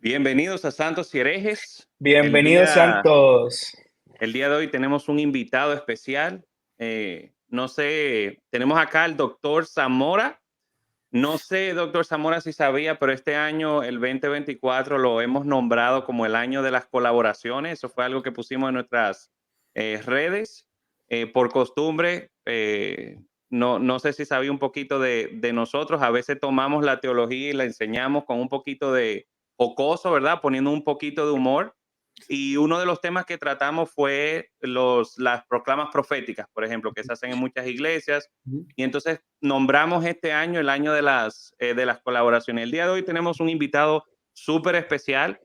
Bienvenidos a Santos y Herejes. El Bienvenidos sean día, todos. el día de hoy tenemos un invitado especial. No sé, tenemos acá al doctor Zamora. No sé, doctor Zamora, si sabía, pero este año, el 2024, lo hemos nombrado como el año de las colaboraciones. Eso fue algo que pusimos en nuestras redes. Por costumbre, no sé si sabía un poquito de nosotros. A veces tomamos la teología y la enseñamos con un poquito de jocoso, ¿verdad? Poniendo un poquito de humor. Y uno de los temas que tratamos fue las proclamas proféticas, por ejemplo, que se hacen en muchas iglesias. Ujú. Y entonces nombramos este año el año de las colaboraciones. El día de hoy tenemos un invitado súper especial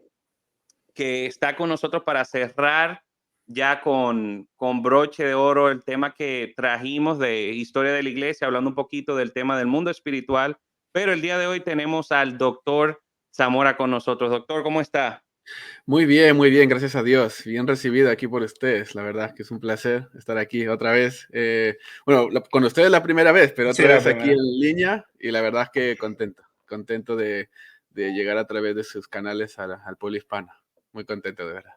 que está con nosotros para cerrar ya con broche de oro el tema que trajimos de historia de la iglesia, hablando un poquito del tema del mundo espiritual. Pero el día de hoy tenemos al doctor Zamora con nosotros. Doctor, ¿cómo está? Muy bien, gracias a Dios. Bien recibido aquí por ustedes. La verdad que es un placer estar aquí otra vez. Con ustedes la primera vez, pero Sí, otra la vez aquí primera. en línea y la verdad que contento de llegar a través de sus canales al pueblo hispano. Muy contento, de verdad.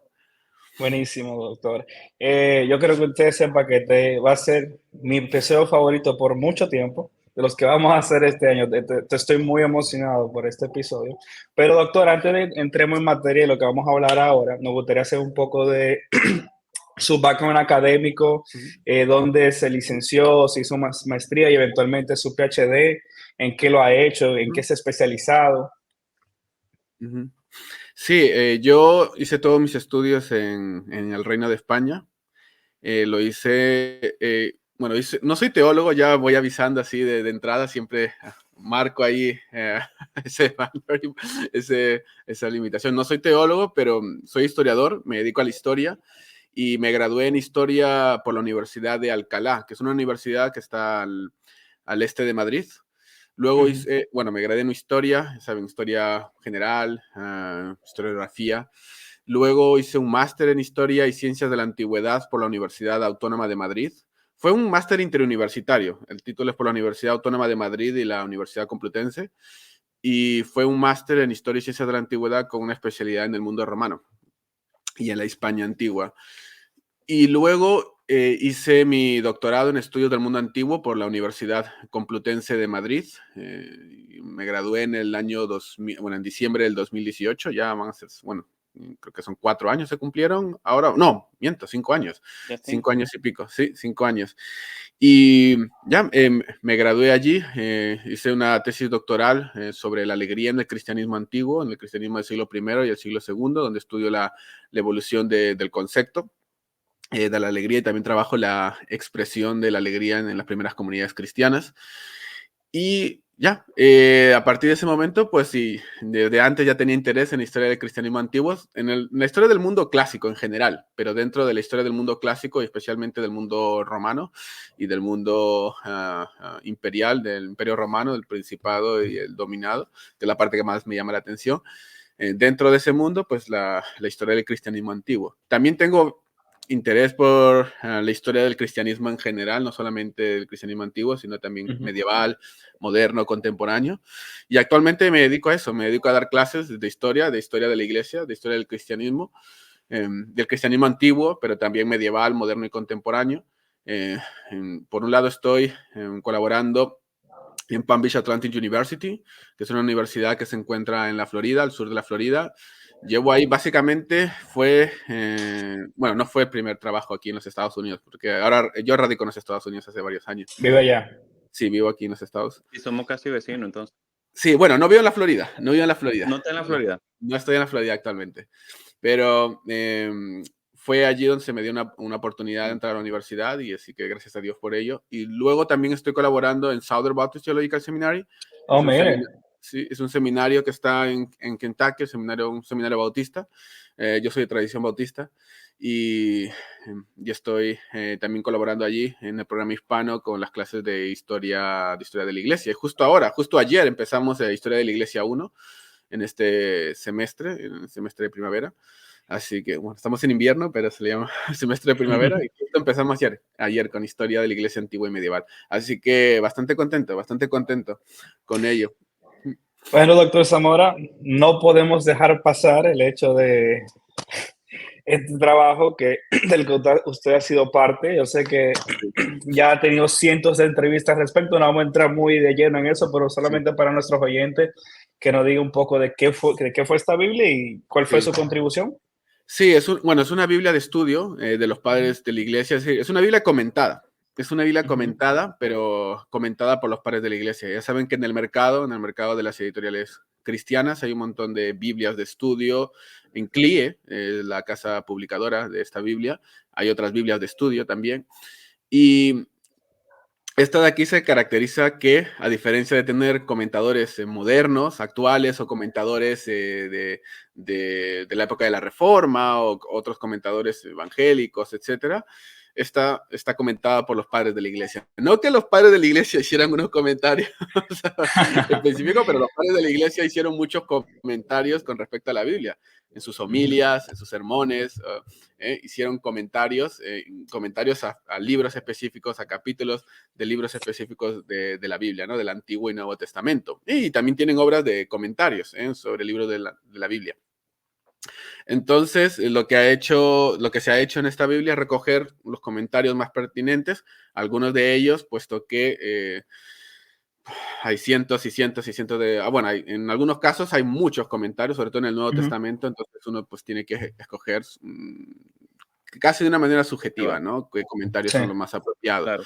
Buenísimo, doctor. Yo creo que usted sepa que va a ser mi episodio favorito por mucho tiempo, de los que vamos a hacer este año. Estoy muy emocionado por este episodio. Pero, doctor, antes de entremos en materia de lo que vamos a hablar ahora, nos gustaría hacer un poco de su background académico, Ujú, dónde se licenció, se hizo maestría y eventualmente su PhD, en qué lo ha hecho, en qué ujú, se ha especializado. ujú. Sí, yo hice todos mis estudios en el Reino de España. Lo hice, no soy teólogo, ya voy avisando así de entrada, siempre marco ahí ese, esa limitación. No soy teólogo, pero soy historiador, me dedico a la historia y me gradué en historia por la Universidad de Alcalá, que es una universidad que está al este de Madrid. Luego Ujú. hice, me gradué en historia, saben, historia general, historiografía. Luego hice un máster en Historia y Ciencias de la Antigüedad por la Universidad Autónoma de Madrid. Fue un máster interuniversitario. El título es por la Universidad Autónoma de Madrid y la Universidad Complutense. Y fue un máster en Historia y Ciencias de la Antigüedad con una especialidad en el mundo romano y en la España antigua. Y luego hice mi doctorado en Estudios del Mundo Antiguo por la Universidad Complutense de Madrid. Me gradué en el año 2000, en diciembre del 2018. Ya van a ser, creo que son 4 años se cumplieron. Ahora, no, miento, 5 años. Ya 5 5. años y pico, sí, 5 años. Y ya me gradué allí, hice una tesis doctoral sobre la alegría en el cristianismo antiguo, en el cristianismo del siglo I y el siglo II, donde estudio la evolución del concepto de la alegría y también trabajo la expresión de la alegría en las primeras comunidades cristianas. Y ya, a partir de ese momento, pues sí, desde antes ya tenía interés en la historia del cristianismo antiguo, en la historia del mundo clásico en general, pero dentro de la historia del mundo clásico y especialmente del mundo romano y del mundo imperial, del imperio romano, del principado y el dominado, que es la parte que más me llama la atención. Dentro de ese mundo, pues la historia del cristianismo antiguo. También tengo interés por la historia del cristianismo en general, no solamente el cristianismo antiguo, sino también Ujú. medieval, moderno, contemporáneo. Y actualmente me dedico a eso, me dedico a dar clases de historia de la iglesia, de historia del cristianismo antiguo, pero también medieval, moderno y contemporáneo. Por un lado estoy colaborando en Palm Beach Atlantic University, que es una universidad que se encuentra en la Florida, al sur de la Florida. Llevo ahí, básicamente, no fue el primer trabajo aquí en los Estados Unidos, porque ahora yo radico en los Estados Unidos hace varios años. Vive allá. Sí, vivo aquí en los Estados. Y somos casi vecinos, entonces. Sí, bueno, no vivo en la Florida, no vivo en la Florida. No está en la Florida. No estoy en la Florida actualmente, pero fue allí donde se me dio una oportunidad de entrar a la universidad y así que gracias a Dios por ello. Y luego también estoy colaborando en Southern Baptist Theological Seminary. Oh, Es un, mire. sí, es un seminario que está en Kentucky, un seminario bautista. Yo soy de tradición bautista y estoy también colaborando allí en el programa hispano con las clases de historia de la iglesia. Y justo ayer empezamos Historia de la Iglesia 1 en este semestre, en el semestre de primavera. Así que, bueno, estamos en invierno, pero se le llama semestre de primavera y justo empezamos ayer con historia de la iglesia antigua y medieval. Así que bastante contento con ello. Bueno, doctor Zamora, no podemos dejar pasar el hecho de este trabajo del que usted ha sido parte. Yo sé que Sí, ya ha tenido cientos de entrevistas al respecto, no vamos a entrar muy de lleno en eso, pero sí, solamente para nuestros oyentes que nos diga un poco de qué fue esta Biblia y cuál fue sí. su contribución. Sí, bueno, es una Biblia de estudio de los padres de la iglesia. Es una Biblia comentada. Es una Biblia Ujú, comentada, pero comentada por los padres de la iglesia. Ya saben que en el mercado de las editoriales cristianas, hay un montón de Biblias de estudio. En CLIE, la casa publicadora de esta Biblia, hay otras Biblias de estudio también. Y esta de aquí se caracteriza que, a diferencia de tener comentadores modernos, actuales, o comentadores de la época de la Reforma, o otros comentadores evangélicos, etcétera, está comentada por los padres de la iglesia. No que los padres de la iglesia hicieran unos comentarios específicos, pero los padres de la iglesia hicieron muchos comentarios con respecto a la Biblia, en sus ujú. homilias, en sus sermones, hicieron comentarios, comentarios a libros específicos, a capítulos de libros específicos de la Biblia, ¿no? Del Antiguo y Nuevo Testamento. Y también tienen obras de comentarios sobre libros de la Biblia. Entonces, lo que se ha hecho en esta Biblia es recoger los comentarios más pertinentes, algunos de ellos, puesto que hay cientos y cientos y cientos de... bueno, en algunos casos hay muchos comentarios, sobre todo en el Nuevo Ujú, Testamento, entonces uno pues tiene que escoger casi de una manera Ahí subjetiva, va, ¿no? ¿Qué comentarios sí, son los más apropiados? claro.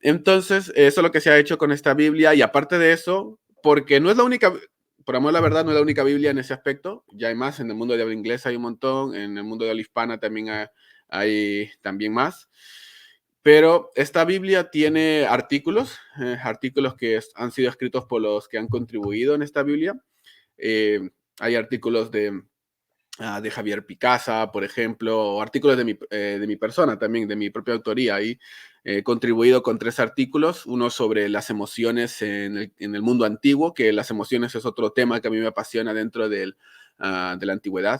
Entonces, eso es lo que se ha hecho con esta Biblia, y aparte de eso, porque no es la única, por amor a la verdad, no es la única Biblia en ese aspecto, ya hay más, en el mundo de habla inglesa hay un montón, en el mundo de habla hispana también hay también más, pero esta Biblia tiene artículos que han sido escritos por los que han contribuido en esta Biblia. Hay artículos de Javier Picasa, por ejemplo, o artículos de mi persona también, de mi propia autoría. Ahí he contribuido con 3 artículos, uno sobre las emociones en el mundo antiguo, que las emociones es otro tema que a mí me apasiona dentro de la antigüedad.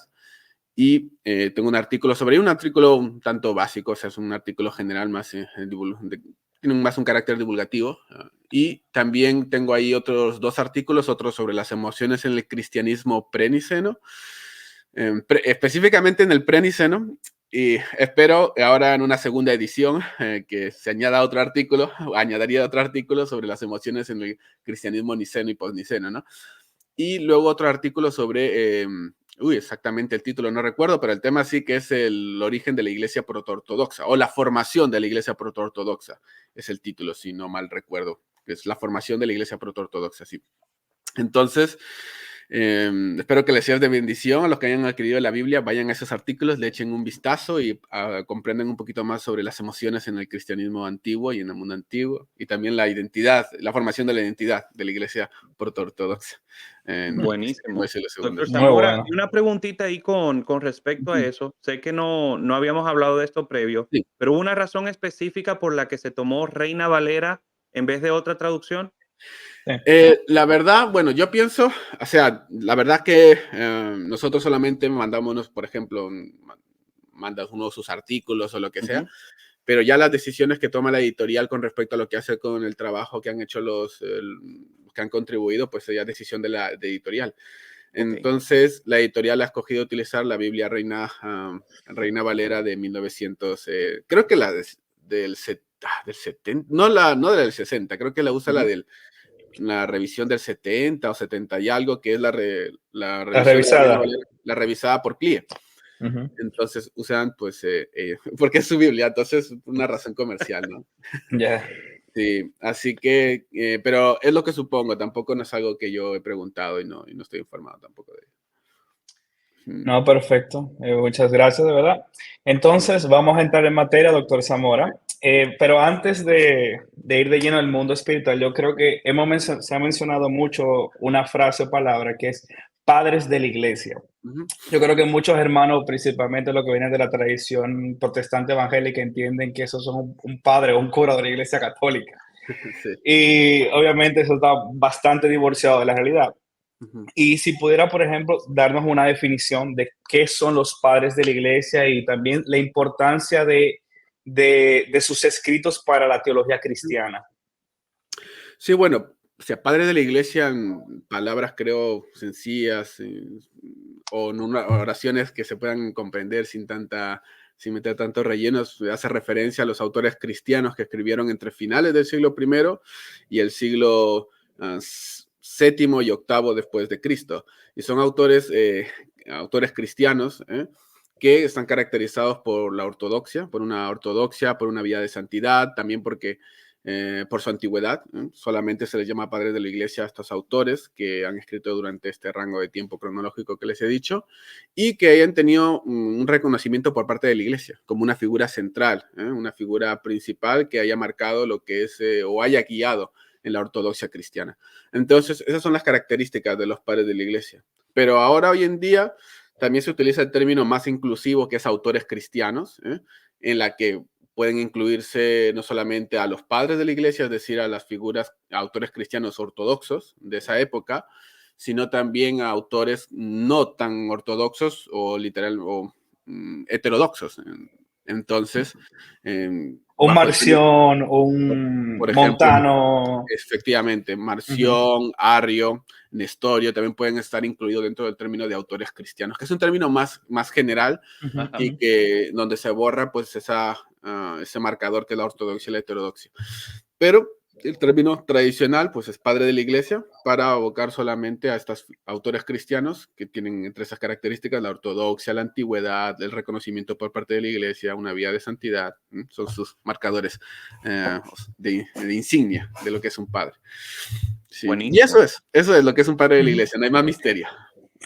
Y tengo un artículo un artículo un tanto básico, o sea, es un artículo general más, tiene más un carácter divulgativo. Y también tengo ahí otros 2 artículos, otro sobre las emociones en el cristianismo preniceno, específicamente en el preniceno, y espero ahora en una segunda edición que se añada otro artículo, o añadiría otro artículo sobre las emociones en el cristianismo niceno y posniceno, ¿no? Y luego otro artículo sobre, exactamente el título no recuerdo, pero el tema sí que es el origen de la iglesia protoortodoxa, o la formación de la iglesia protoortodoxa, es el título, si no mal recuerdo, que es la formación de la iglesia protoortodoxa, sí. Entonces, espero que les sea de bendición a los que hayan adquirido la Biblia, vayan a esos artículos, le echen un vistazo y comprendan un poquito más sobre las emociones en el cristianismo antiguo y en el mundo antiguo, y también la identidad, la formación de la identidad de la iglesia protoortodoxa en el cristianismo del Buenísimo. siglo Doctor segundo. muy Zamora, bueno. y una preguntita ahí con respecto a Ujú. eso. Sé que no habíamos hablado de esto previo, Sí. pero ¿hubo una razón específica por la que se tomó Reina Valera en vez de otra traducción? Sí, La verdad, bueno, yo pienso, o sea, la verdad que nosotros solamente mandamos, por ejemplo, mandas uno de sus artículos o lo que sea, Ujú, pero ya las decisiones que toma la editorial con respecto a lo que hace con el trabajo que han hecho los que han contribuido, pues ya es decisión de la editorial. okey. Entonces, la editorial ha escogido utilizar la Biblia Reina Valera de 1900, creo que del 70, no de la del 60, creo que la usa Ujú, la revisión del 70 o 70 y algo, que es la la revisión de la Reina revisada. Valera, la revisada por CLIE. Ujú, Entonces usan, pues, porque es su Biblia, entonces una razón comercial, ¿no? ya. Sí, así que, pero es lo que supongo, tampoco no es algo que yo he preguntado y no estoy informado tampoco de ello. Mm, No, perfecto. Muchas gracias, de verdad. mm, Entonces, vamos a entrar en materia, doctor sí, Zamora. Pero antes de ir de lleno al mundo espiritual, yo creo que se ha mencionado mucho una frase o palabra que es padres de la iglesia. ujú, Yo creo que muchos hermanos, principalmente los que vienen de la tradición protestante evangélica, entienden que esos son un padre o un cura de la iglesia católica. sí, Y obviamente eso está bastante divorciado de la realidad. ujú. Y si pudiera, por ejemplo, darnos una definición de qué son los padres de la iglesia y también la importancia de sus escritos para la teología cristiana. Sí, bueno. o sea, padres de la iglesia, en palabras creo sencillas, o en oraciones que se puedan comprender sin meter tantos rellenos, hace referencia a los autores cristianos que escribieron entre finales del siglo I y el siglo séptimo y octavo después de Cristo. Y son autores cristianos, que están caracterizados por la ortodoxia, por una vida de santidad, también porque por su antigüedad. Solamente se les llama padres de la iglesia a estos autores que han escrito durante este rango de tiempo cronológico que les he dicho y que hayan tenido un reconocimiento por parte de la iglesia como una figura central, una figura principal que haya marcado lo que es o haya guiado en la ortodoxia cristiana. Entonces, esas son las características de los padres de la iglesia. Pero ahora, hoy en día, también se utiliza el término más inclusivo, que es autores cristianos, en la que pueden incluirse no solamente a los padres de la iglesia, es decir, a las figuras, a autores cristianos ortodoxos de esa época, sino también a autores no tan ortodoxos o literal o heterodoxos. Entonces, Un bajo el Marción, un por ejemplo, Montano. efectivamente, Ujú. Marción, Arrio, Nestorio también pueden estar incluidos dentro del término de autores cristianos, que es un término más general Ujú, y ujú. que donde se borra pues ese marcador que es la ortodoxia y la heterodoxia. Pero el término tradicional pues es padre de la iglesia para abocar solamente a estos autores cristianos que tienen entre esas características la ortodoxia, la antigüedad, el reconocimiento por parte de la iglesia, una vida de santidad. Son sus marcadores de insignia de lo que es un padre. Sí. Y Buenísimo. eso es lo que es un padre de la Ujú. iglesia, no hay más misterio.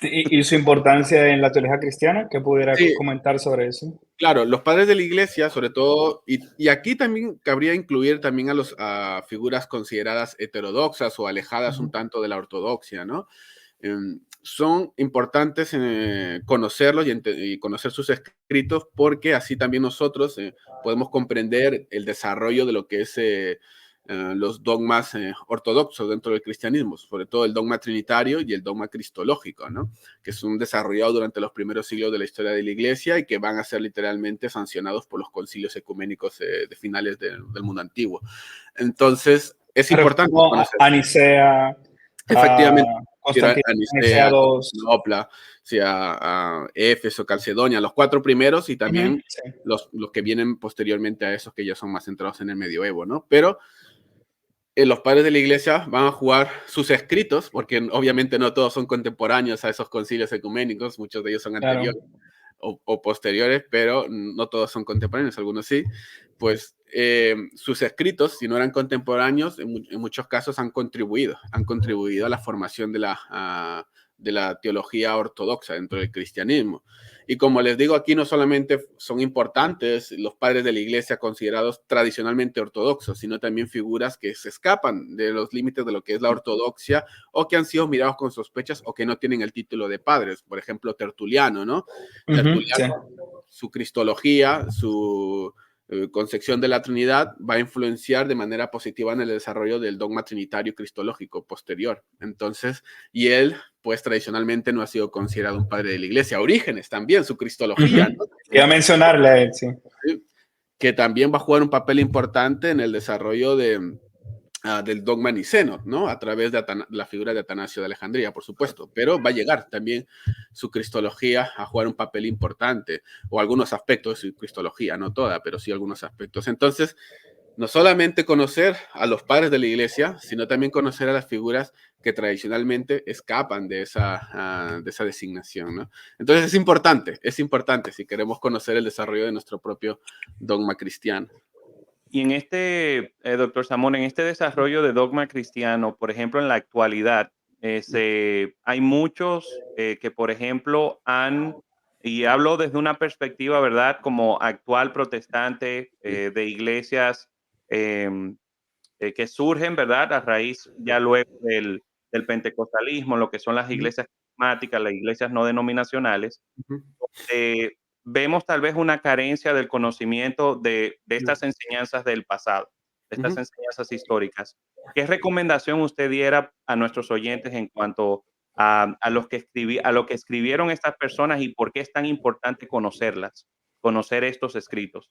Y su importancia en la teología cristiana, ¿qué pudiera Sí, comentar sobre eso? claro, los padres de la iglesia, sobre todo, y aquí también cabría incluir también a figuras consideradas heterodoxas o alejadas un Ujú, tanto de la ortodoxia, ¿no? Son importantes conocerlos y conocer sus escritos porque así también nosotros podemos comprender el desarrollo de lo que es los dogmas ortodoxos dentro del cristianismo, sobre todo el dogma trinitario y el dogma cristológico, ¿no? Que son desarrollados durante los primeros siglos de la historia de la iglesia y que van a ser literalmente sancionados por los concilios ecuménicos de finales del mundo antiguo. Entonces, es me importante refiero conocer. a Nicea, a Efectivamente, ir Constantino, a Nicea Nicea, II. Constantinopla, sí, a Éfeso, Calcedonia, los 4 primeros y Ujú, también sí. los que vienen posteriormente a esos que ya son más centrados en el medioevo, ¿no? Pero los padres de la iglesia van a jugar sus escritos, porque obviamente no todos son contemporáneos a esos concilios ecuménicos, muchos de ellos son Claro. anteriores o posteriores, pero no todos son contemporáneos, algunos sí, pues sus escritos, si no eran contemporáneos, en muchos casos han contribuido a la formación de la teología ortodoxa dentro del cristianismo. Y como les digo, aquí no solamente son importantes los padres de la iglesia considerados tradicionalmente ortodoxos, sino también figuras que se escapan de los límites de lo que es la ortodoxia o que han sido mirados con sospechas o que no tienen el título de padres. Por ejemplo, Tertuliano, ¿no? Ujú, sí. Tertuliano, su cristología, su concepción de la Trinidad va a influenciar de manera positiva en el desarrollo del dogma trinitario cristológico posterior. Entonces, y él, pues tradicionalmente no ha sido considerado un padre de la iglesia. Orígenes también, su cristología, Ujú. ¿no? Iba a mencionarle a él, sí. Que también va a jugar un papel importante en el desarrollo del dogma niceno, ¿no? A través de la figura de Atanasio de Alejandría, por supuesto, pero va a llegar también su cristología a jugar un papel importante, o algunos aspectos de su cristología, no toda, pero sí algunos aspectos. Entonces, no solamente conocer a los padres de la iglesia, sino también conocer a las figuras que tradicionalmente escapan de esa designación, ¿no? Entonces es importante si queremos conocer el desarrollo de nuestro propio dogma cristiano. Y en doctor Samón, en este desarrollo de dogma cristiano, por ejemplo, en la actualidad, hay muchos que, por ejemplo, y hablo desde una perspectiva, ¿verdad?, como actual protestante Sí, de iglesias em, que surgen, ¿verdad?, a raíz ya luego del pentecostalismo, lo que son las ujú, iglesias carismáticas, las iglesias no denominacionales, ujú, eh, vemos tal vez una carencia del conocimiento de ujú, estas enseñanzas del pasado, de estas ujú. enseñanzas históricas. ¿Qué recomendación usted diera a nuestros oyentes en cuanto a a lo que escribieron estas personas y por qué es tan importante conocerlas, conocer estos escritos?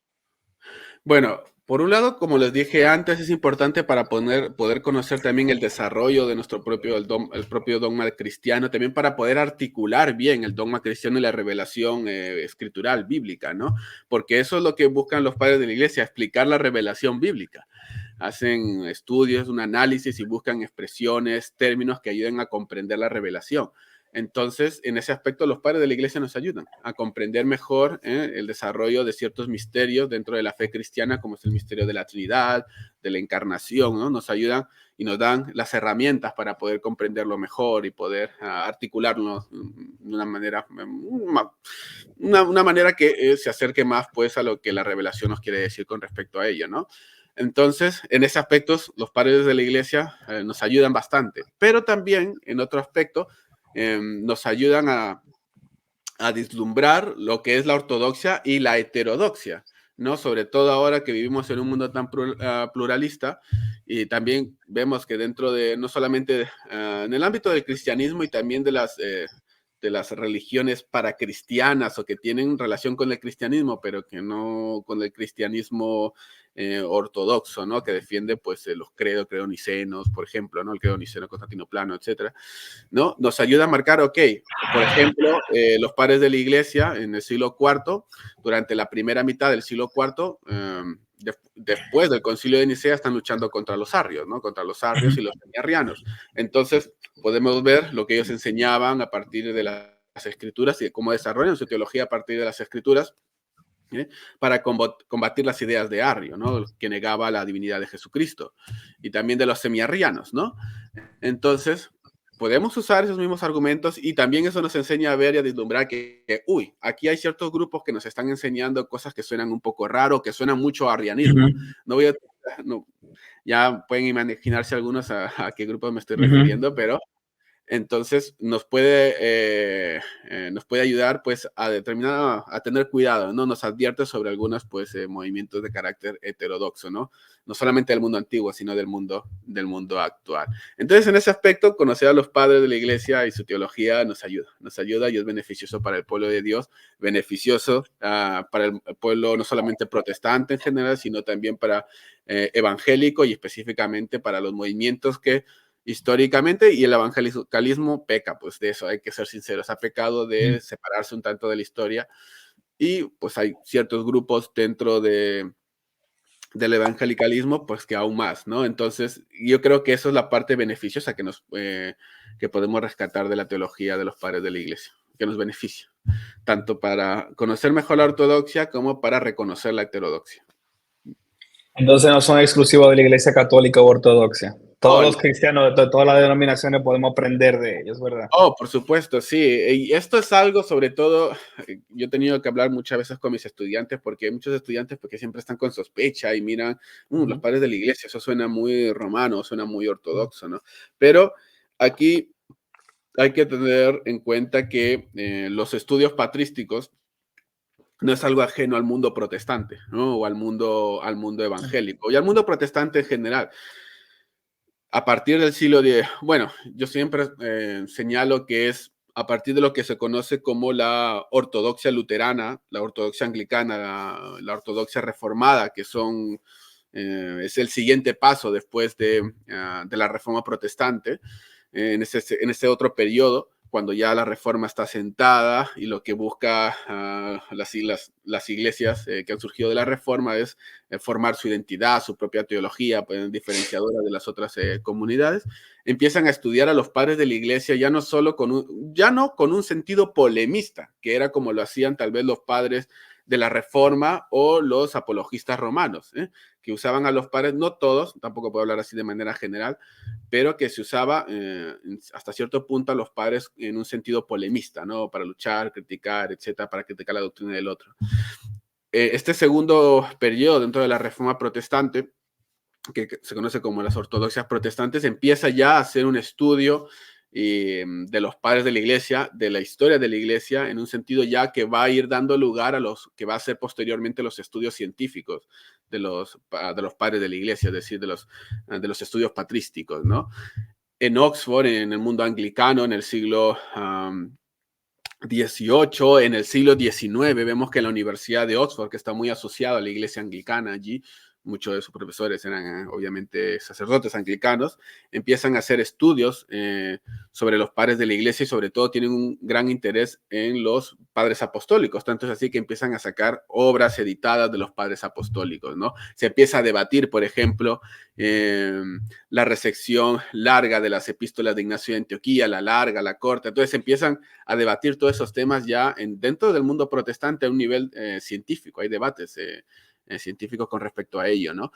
Bueno, por un lado, como les dije antes, es importante para poder conocer también el desarrollo de nuestro propio, el propio dogma cristiano, también para poder articular bien el dogma cristiano y la revelación escritural bíblica, ¿no? Porque eso es lo que buscan los padres de la iglesia, explicar la revelación bíblica. Hacen estudios, un análisis y buscan expresiones, términos que ayuden a comprender la revelación. Entonces, en ese aspecto, los padres de la iglesia nos ayudan a comprender mejor el desarrollo de ciertos misterios dentro de la fe cristiana, como es el misterio de la Trinidad, de la encarnación, ¿no? Nos ayudan y nos dan las herramientas para poder comprenderlo mejor y poder articularlo de una manera, una manera que se acerque más pues a lo que la revelación nos quiere decir con respecto a ello, ¿no? Entonces, en ese aspecto, los padres de la iglesia nos ayudan bastante, pero también en otro aspecto, nos ayudan a vislumbrar lo que es la ortodoxia y la heterodoxia, ¿no? Sobre todo ahora que vivimos en un mundo tan pluralista y también vemos que dentro de, no solamente en el ámbito del cristianismo y también de las religiones paracristianas o que tienen relación con el cristianismo, pero que no con el cristianismo ortodoxo, ¿no? Que defiende pues los credo-nicenos, por ejemplo, ¿no? El credo niceno constantinoplano, etcétera, ¿no? Nos ayuda a marcar, ok, por ejemplo, los padres de la iglesia en el siglo IV, durante la primera mitad del siglo IV, después del concilio de Nicea, están luchando contra los arrios, ¿no? Contra los arrios y los arrianos. Entonces, podemos ver lo que ellos enseñaban a partir de las escrituras y cómo desarrollan su teología a partir de las escrituras, para combatir las ideas de Arrio, ¿no? Que negaba la divinidad de Jesucristo, y también de los semiarrianos, ¿no? Entonces, podemos usar esos mismos argumentos y también eso nos enseña a ver y a vislumbrar uy, aquí hay ciertos grupos que nos están enseñando cosas que suenan un poco raro, que suenan mucho a arrianismo. No voy a, no, ya pueden imaginarse algunos a qué grupos me estoy refiriendo, pero entonces nos puede ayudar pues a determinar, a tener cuidado, ¿no? Nos advierte sobre algunos pues movimientos de carácter heterodoxo, ¿no? No solamente del mundo antiguo, sino del mundo actual. Entonces, en ese aspecto, conocer a los padres de la iglesia y su teología nos ayuda y es beneficioso para el pueblo de Dios, beneficioso para el pueblo no solamente protestante en general, sino también para evangélico y específicamente para los movimientos que históricamente, y el evangelicalismo peca, pues de eso hay que ser sinceros, ha pecado de separarse un tanto de la historia, y pues hay ciertos grupos dentro del evangelicalismo, pues que aún más, ¿no? Entonces, yo creo que eso es la parte beneficiosa que podemos rescatar de la teología de los padres de la iglesia, que nos beneficia, tanto para conocer mejor la ortodoxia como para reconocer la heterodoxia. Entonces no son exclusivos de la Iglesia Católica o Ortodoxa. Todos los cristianos de todas las denominaciones podemos aprender de ellos, ¿verdad? Oh, por supuesto, sí. Y esto es algo, sobre todo, yo he tenido que hablar muchas veces con mis estudiantes, porque hay muchos estudiantes porque siempre están con sospecha y miran, los padres de la iglesia, eso suena muy romano, suena muy ortodoxo, ¿no? Pero aquí hay que tener en cuenta que los estudios patrísticos no es algo ajeno al mundo protestante, ¿no? O al mundo evangélico y al mundo protestante en general. A partir del siglo X, bueno, yo siempre señalo que es a partir de lo que se conoce como la ortodoxia luterana, la ortodoxia anglicana, la ortodoxia reformada, que es el siguiente paso después de la reforma protestante, en ese otro periodo, cuando ya la reforma está sentada y lo que busca las iglesias que han surgido de la reforma es formar su identidad, su propia teología, pues, diferenciadora de las otras comunidades, empiezan a estudiar a los padres de la iglesia ya no solo ya no con un sentido polemista, que era como lo hacían tal vez los padres de la Reforma o los apologistas romanos, que usaban a los padres, no todos, tampoco puedo hablar así de manera general, pero que se usaba hasta cierto punto a los padres en un sentido polemista, ¿no? Para luchar, criticar, etcétera, para criticar la doctrina del otro. Este segundo periodo dentro de la Reforma protestante, que se conoce como las ortodoxias protestantes, empieza ya a hacer un estudio de los padres de la iglesia, de la historia de la iglesia, en un sentido ya que va a ir dando lugar a los que va a ser posteriormente los estudios científicos de los padres de la iglesia, es decir, de los estudios patrísticos, ¿no? En Oxford, en el mundo anglicano, en el siglo XVIII, en el siglo XIX, vemos que en la Universidad de Oxford, que está muy asociada a la iglesia anglicana allí, muchos de sus profesores eran obviamente sacerdotes anglicanos, empiezan a hacer estudios sobre los padres de la iglesia y sobre todo tienen un gran interés en los padres apostólicos, tanto es así que empiezan a sacar obras editadas de los padres apostólicos, ¿no? Se empieza a debatir, por ejemplo, la recepción larga de las epístolas de Ignacio de Antioquía, la larga, la corta, entonces empiezan a debatir todos esos temas ya dentro del mundo protestante a un nivel científico, hay debates científicos con respecto a ello, ¿no?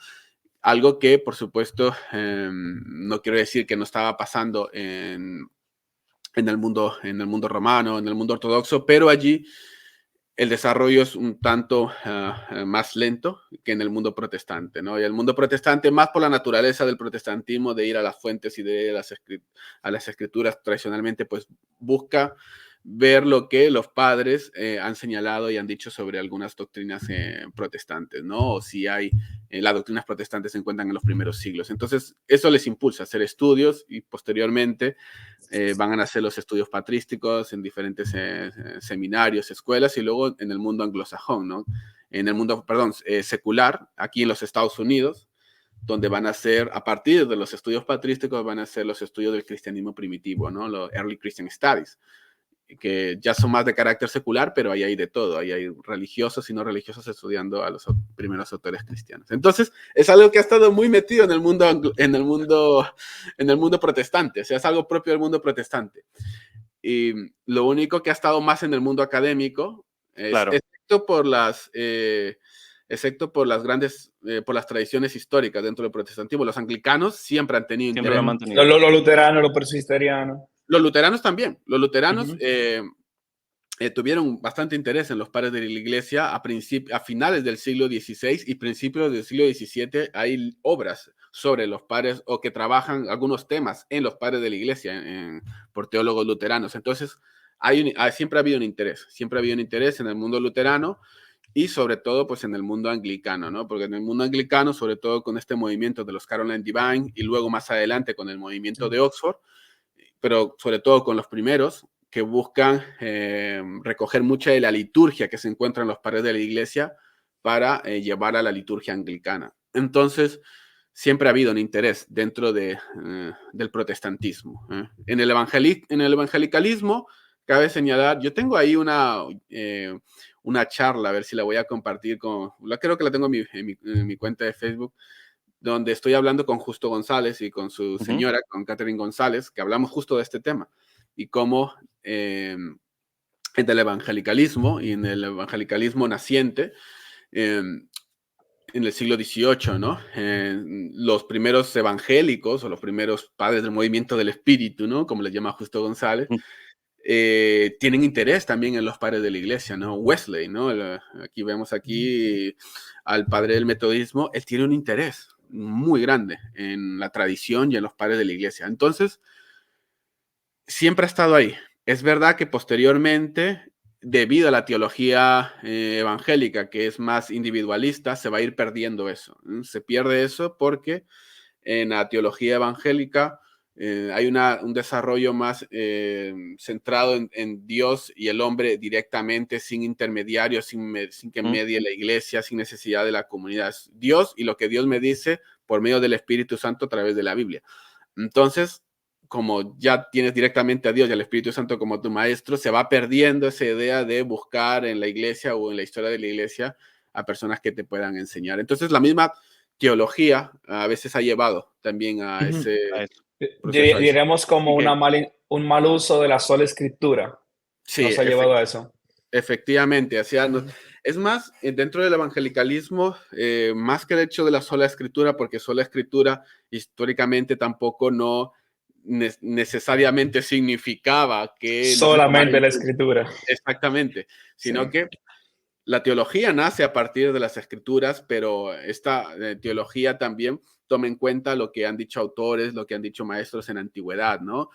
Algo que, por supuesto, no quiero decir que no estaba pasando en el mundo romano, en el mundo ortodoxo, pero allí el desarrollo es un tanto más lento que en el mundo protestante, ¿no? Y el mundo protestante, más por la naturaleza del protestantismo, de ir a las fuentes y de ir a las escrituras tradicionalmente, pues busca ver lo que los padres han señalado y han dicho sobre algunas doctrinas protestantes, ¿no? O si hay, las doctrinas protestantes se encuentran en los primeros siglos. Entonces, eso les impulsa a hacer estudios y posteriormente van a hacer los estudios patrísticos en diferentes seminarios, escuelas y luego en el mundo anglosajón, ¿no? En el mundo, perdón, secular, aquí en los Estados Unidos, donde van a hacer, a partir de los estudios patrísticos, van a hacer los estudios del cristianismo primitivo, ¿no? Los Early Christian Studies, que ya son más de carácter secular, pero ahí hay de todo, ahí hay religiosos y no religiosos estudiando a los primeros autores cristianos. Entonces, es algo que ha estado muy metido en el mundo, en el mundo protestante, o sea, es algo propio del mundo protestante. Y lo único que ha estado más en el mundo académico, Claro. excepto por las grandes, por las tradiciones históricas dentro del protestantismo, los anglicanos siempre han tenido Siempre lo han interés. mantenido. Los luteranos, los presbiterianos. Los luteranos también. Los luteranos Ujú. tuvieron bastante interés en los padres de la iglesia a finales del siglo XVI y principios del siglo XVII. Hay obras sobre los padres o que trabajan algunos temas en los padres de la iglesia por teólogos luteranos. Entonces, siempre ha habido un interés en el mundo luterano y sobre todo pues en el mundo anglicano, ¿no? Porque en el mundo anglicano, sobre todo con este movimiento de los Caroline Divine y luego más adelante con el movimiento de Oxford, pero sobre todo con los primeros, que buscan recoger mucha de la liturgia que se encuentra en los padres de la iglesia para llevar a la liturgia anglicana. Entonces, siempre ha habido un interés dentro del protestantismo. En el evangelicalismo, cabe señalar, yo tengo ahí una charla, a ver si la voy a compartir creo que la tengo en mi cuenta de Facebook, donde estoy hablando con Justo González y con su señora, con Catherine González, que hablamos justo de este tema y cómo en el evangelicalismo y en el evangelicalismo naciente, en el siglo XVIII, ¿no? Los primeros evangélicos o los primeros padres del movimiento del espíritu, ¿no? Como les llama Justo González, tienen interés también en los padres de la iglesia, ¿no? Wesley, ¿no? Aquí vemos al padre del metodismo, él tiene un interés muy grande en la tradición y en los padres de la iglesia. Entonces, siempre ha estado ahí. Es verdad que posteriormente, debido a la teología evangélica, que es más individualista, se va a ir perdiendo eso. Se pierde eso porque en la teología evangélica hay un desarrollo más centrado en Dios y el hombre directamente, sin intermediarios, sin que medie la iglesia, sin necesidad de la comunidad. Es Dios y lo que Dios me dice por medio del Espíritu Santo a través de la Biblia. Entonces, como ya tienes directamente a Dios y al Espíritu Santo como tu maestro, se va perdiendo esa idea de buscar en la iglesia o en la historia de la iglesia a personas que te puedan enseñar. Entonces, la misma teología a veces ha llevado también a ese proceso. Diríamos como un mal uso de la sola escritura. Sí, Nos ha llevado a eso. efectivamente. Es más, dentro del evangelicalismo, más que el hecho de la sola escritura, porque sola escritura históricamente tampoco no necesariamente significaba que no se tomara Solamente la escritura. exactamente, sino Sí. que la teología nace a partir de las escrituras, pero esta teología también toma en cuenta lo que han dicho autores, lo que han dicho maestros en antigüedad, ¿no?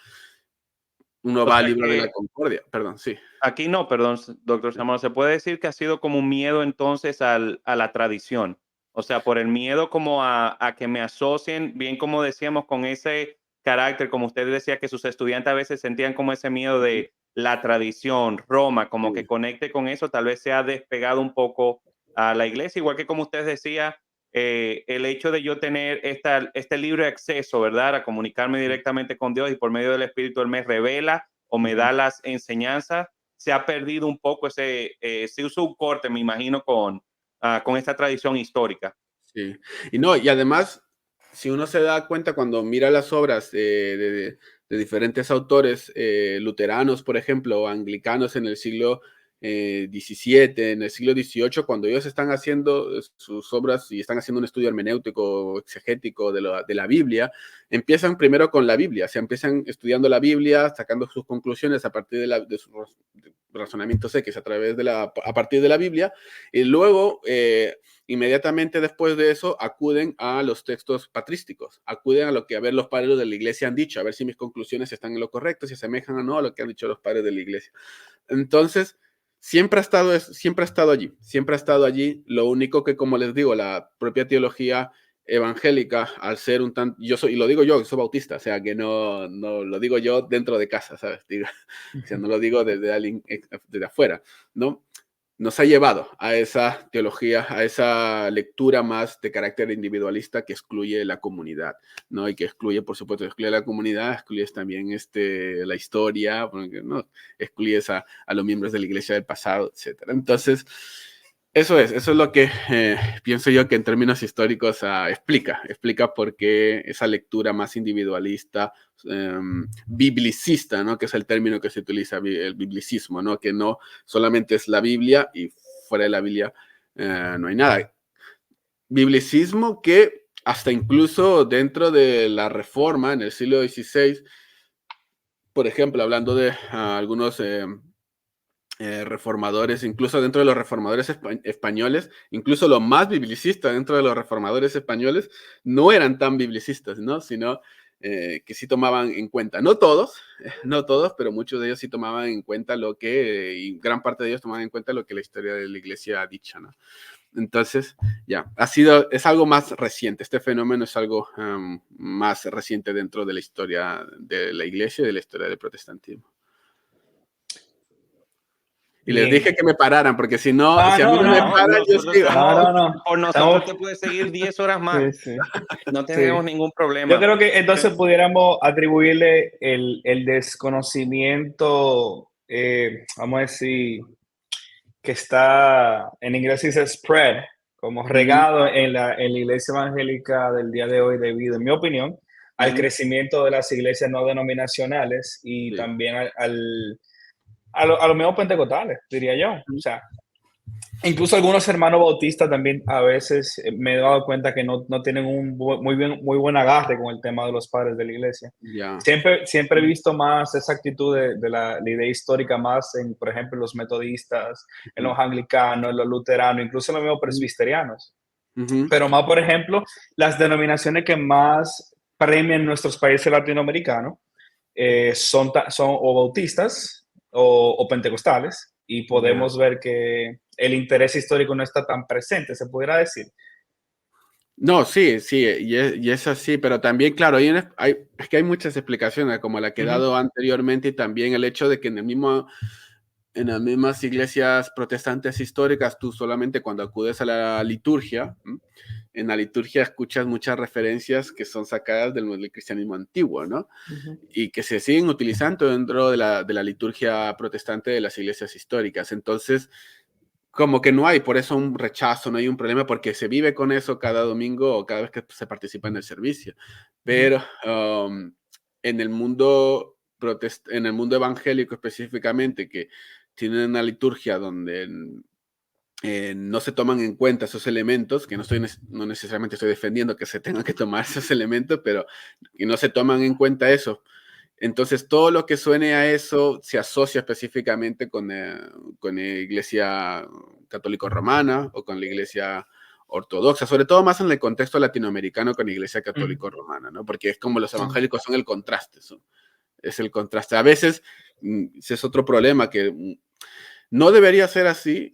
Uno O va al sea libro de la que Concordia, perdón, sí. aquí no, perdón, doctor Zamora, se puede decir que ha sido como un miedo entonces a la tradición. O sea, por el miedo como a que me asocien, bien como decíamos, con ese carácter, como usted decía, que sus estudiantes a veces sentían como ese miedo de la tradición, Roma, como que conecte con eso, tal vez se ha despegado un poco a la iglesia, igual que como usted decía, el hecho de yo tener este libre acceso, ¿verdad? A comunicarme directamente con Dios y por medio del Espíritu Él me revela o me da las enseñanzas, se ha perdido un poco se usa un corte, me imagino, con esta tradición histórica. Sí. Y no, y además, si uno se da cuenta cuando mira las obras de diferentes autores luteranos, por ejemplo, o anglicanos en el siglo XVII, en el siglo XVIII, cuando ellos están haciendo sus obras y están haciendo un estudio hermenéutico, exegético de la Biblia, empiezan primero con la Biblia, o sea, empiezan estudiando la Biblia, sacando sus conclusiones a partir de sus razonamientos X a partir de la Biblia, y luego inmediatamente después de eso acuden a los textos patrísticos, acuden a lo que a ver los padres de la iglesia han dicho, a ver si mis conclusiones están en lo correcto, si se asemejan o no a lo que han dicho los padres de la iglesia. Entonces, siempre ha estado allí. Lo único que, como les digo, la propia teología evangélica, al ser y lo digo yo, que soy bautista, o sea, que no lo digo yo dentro de casa, ¿sabes? Digo, o sea, no lo digo desde afuera, ¿no? Nos ha llevado a esa teología, a esa lectura más de carácter individualista que excluye la comunidad, ¿no? Y que excluye, por supuesto, excluye la comunidad, excluyes también la historia, ¿no? Excluyes a los miembros de la iglesia del pasado, etcétera. Entonces, eso es lo que pienso yo que en términos históricos explica por qué esa lectura más individualista, biblicista, ¿no? Que es el término que se utiliza, el biblicismo, ¿no? Que no solamente es la Biblia y fuera de la Biblia no hay nada. Biblicismo que hasta incluso dentro de la Reforma en el siglo XVI, por ejemplo, hablando de algunos reformadores, incluso dentro de los reformadores españoles, incluso los más biblicistas dentro de los reformadores españoles, no eran tan biblicistas, ¿no? Sino que sí tomaban en cuenta, no todos, pero muchos de ellos sí tomaban en cuenta y gran parte de ellos tomaban en cuenta lo que la historia de la iglesia ha dicho, ¿no? Entonces, ya, es algo más reciente, este fenómeno es algo más reciente dentro de la historia de la iglesia y de la historia del protestantismo. Y les dije que me pararan, porque si no, si a mí no me paran, yo sigo. Por nosotros te puedes seguir 10 horas más. Sí. No tenemos ningún problema. Yo creo que entonces pudiéramos atribuirle el desconocimiento, vamos a decir, que está, en inglés se dice spread, como regado en la iglesia evangélica del día de hoy, debido, en mi opinión, al crecimiento de las iglesias no denominacionales y también a los mismos pentecostales, diría yo. O sea, incluso algunos hermanos bautistas también a veces me he dado cuenta que no tienen un muy buen agarre con el tema de los padres de la iglesia. Yeah. Siempre he visto más esa actitud de la idea histórica más en, por ejemplo, los metodistas, en los anglicanos, en los luteranos, incluso en los mismos presbiterianos. Pero más, por ejemplo, las denominaciones que más premian en nuestros países latinoamericanos son o bautistas o pentecostales, y podemos ver que el interés histórico no está tan presente, se pudiera decir. No, sí, y es así, pero también, claro, es que hay muchas explicaciones, como la que he dado anteriormente, y también el hecho de que en las mismas iglesias protestantes históricas, tú solamente cuando acudes a la liturgia, en la liturgia escuchas muchas referencias que son sacadas del cristianismo antiguo, ¿no? Y que se siguen utilizando dentro de la liturgia protestante de las iglesias históricas. Entonces, como que no hay por eso un rechazo, no hay un problema, porque se vive con eso cada domingo o cada vez que se participa en el servicio. Pero en el mundo evangélico específicamente, que tienen una liturgia donde no se toman en cuenta esos elementos, que no necesariamente estoy defendiendo que se tengan que tomar esos elementos, pero que no se toman en cuenta eso. Entonces, todo lo que suene a eso se asocia específicamente con la iglesia católico-romana o con la iglesia ortodoxa, sobre todo más en el contexto latinoamericano con la iglesia católico-romana, ¿no? Porque es como los evangélicos son el contraste, es el contraste. A veces, ese es otro problema, que no debería ser así,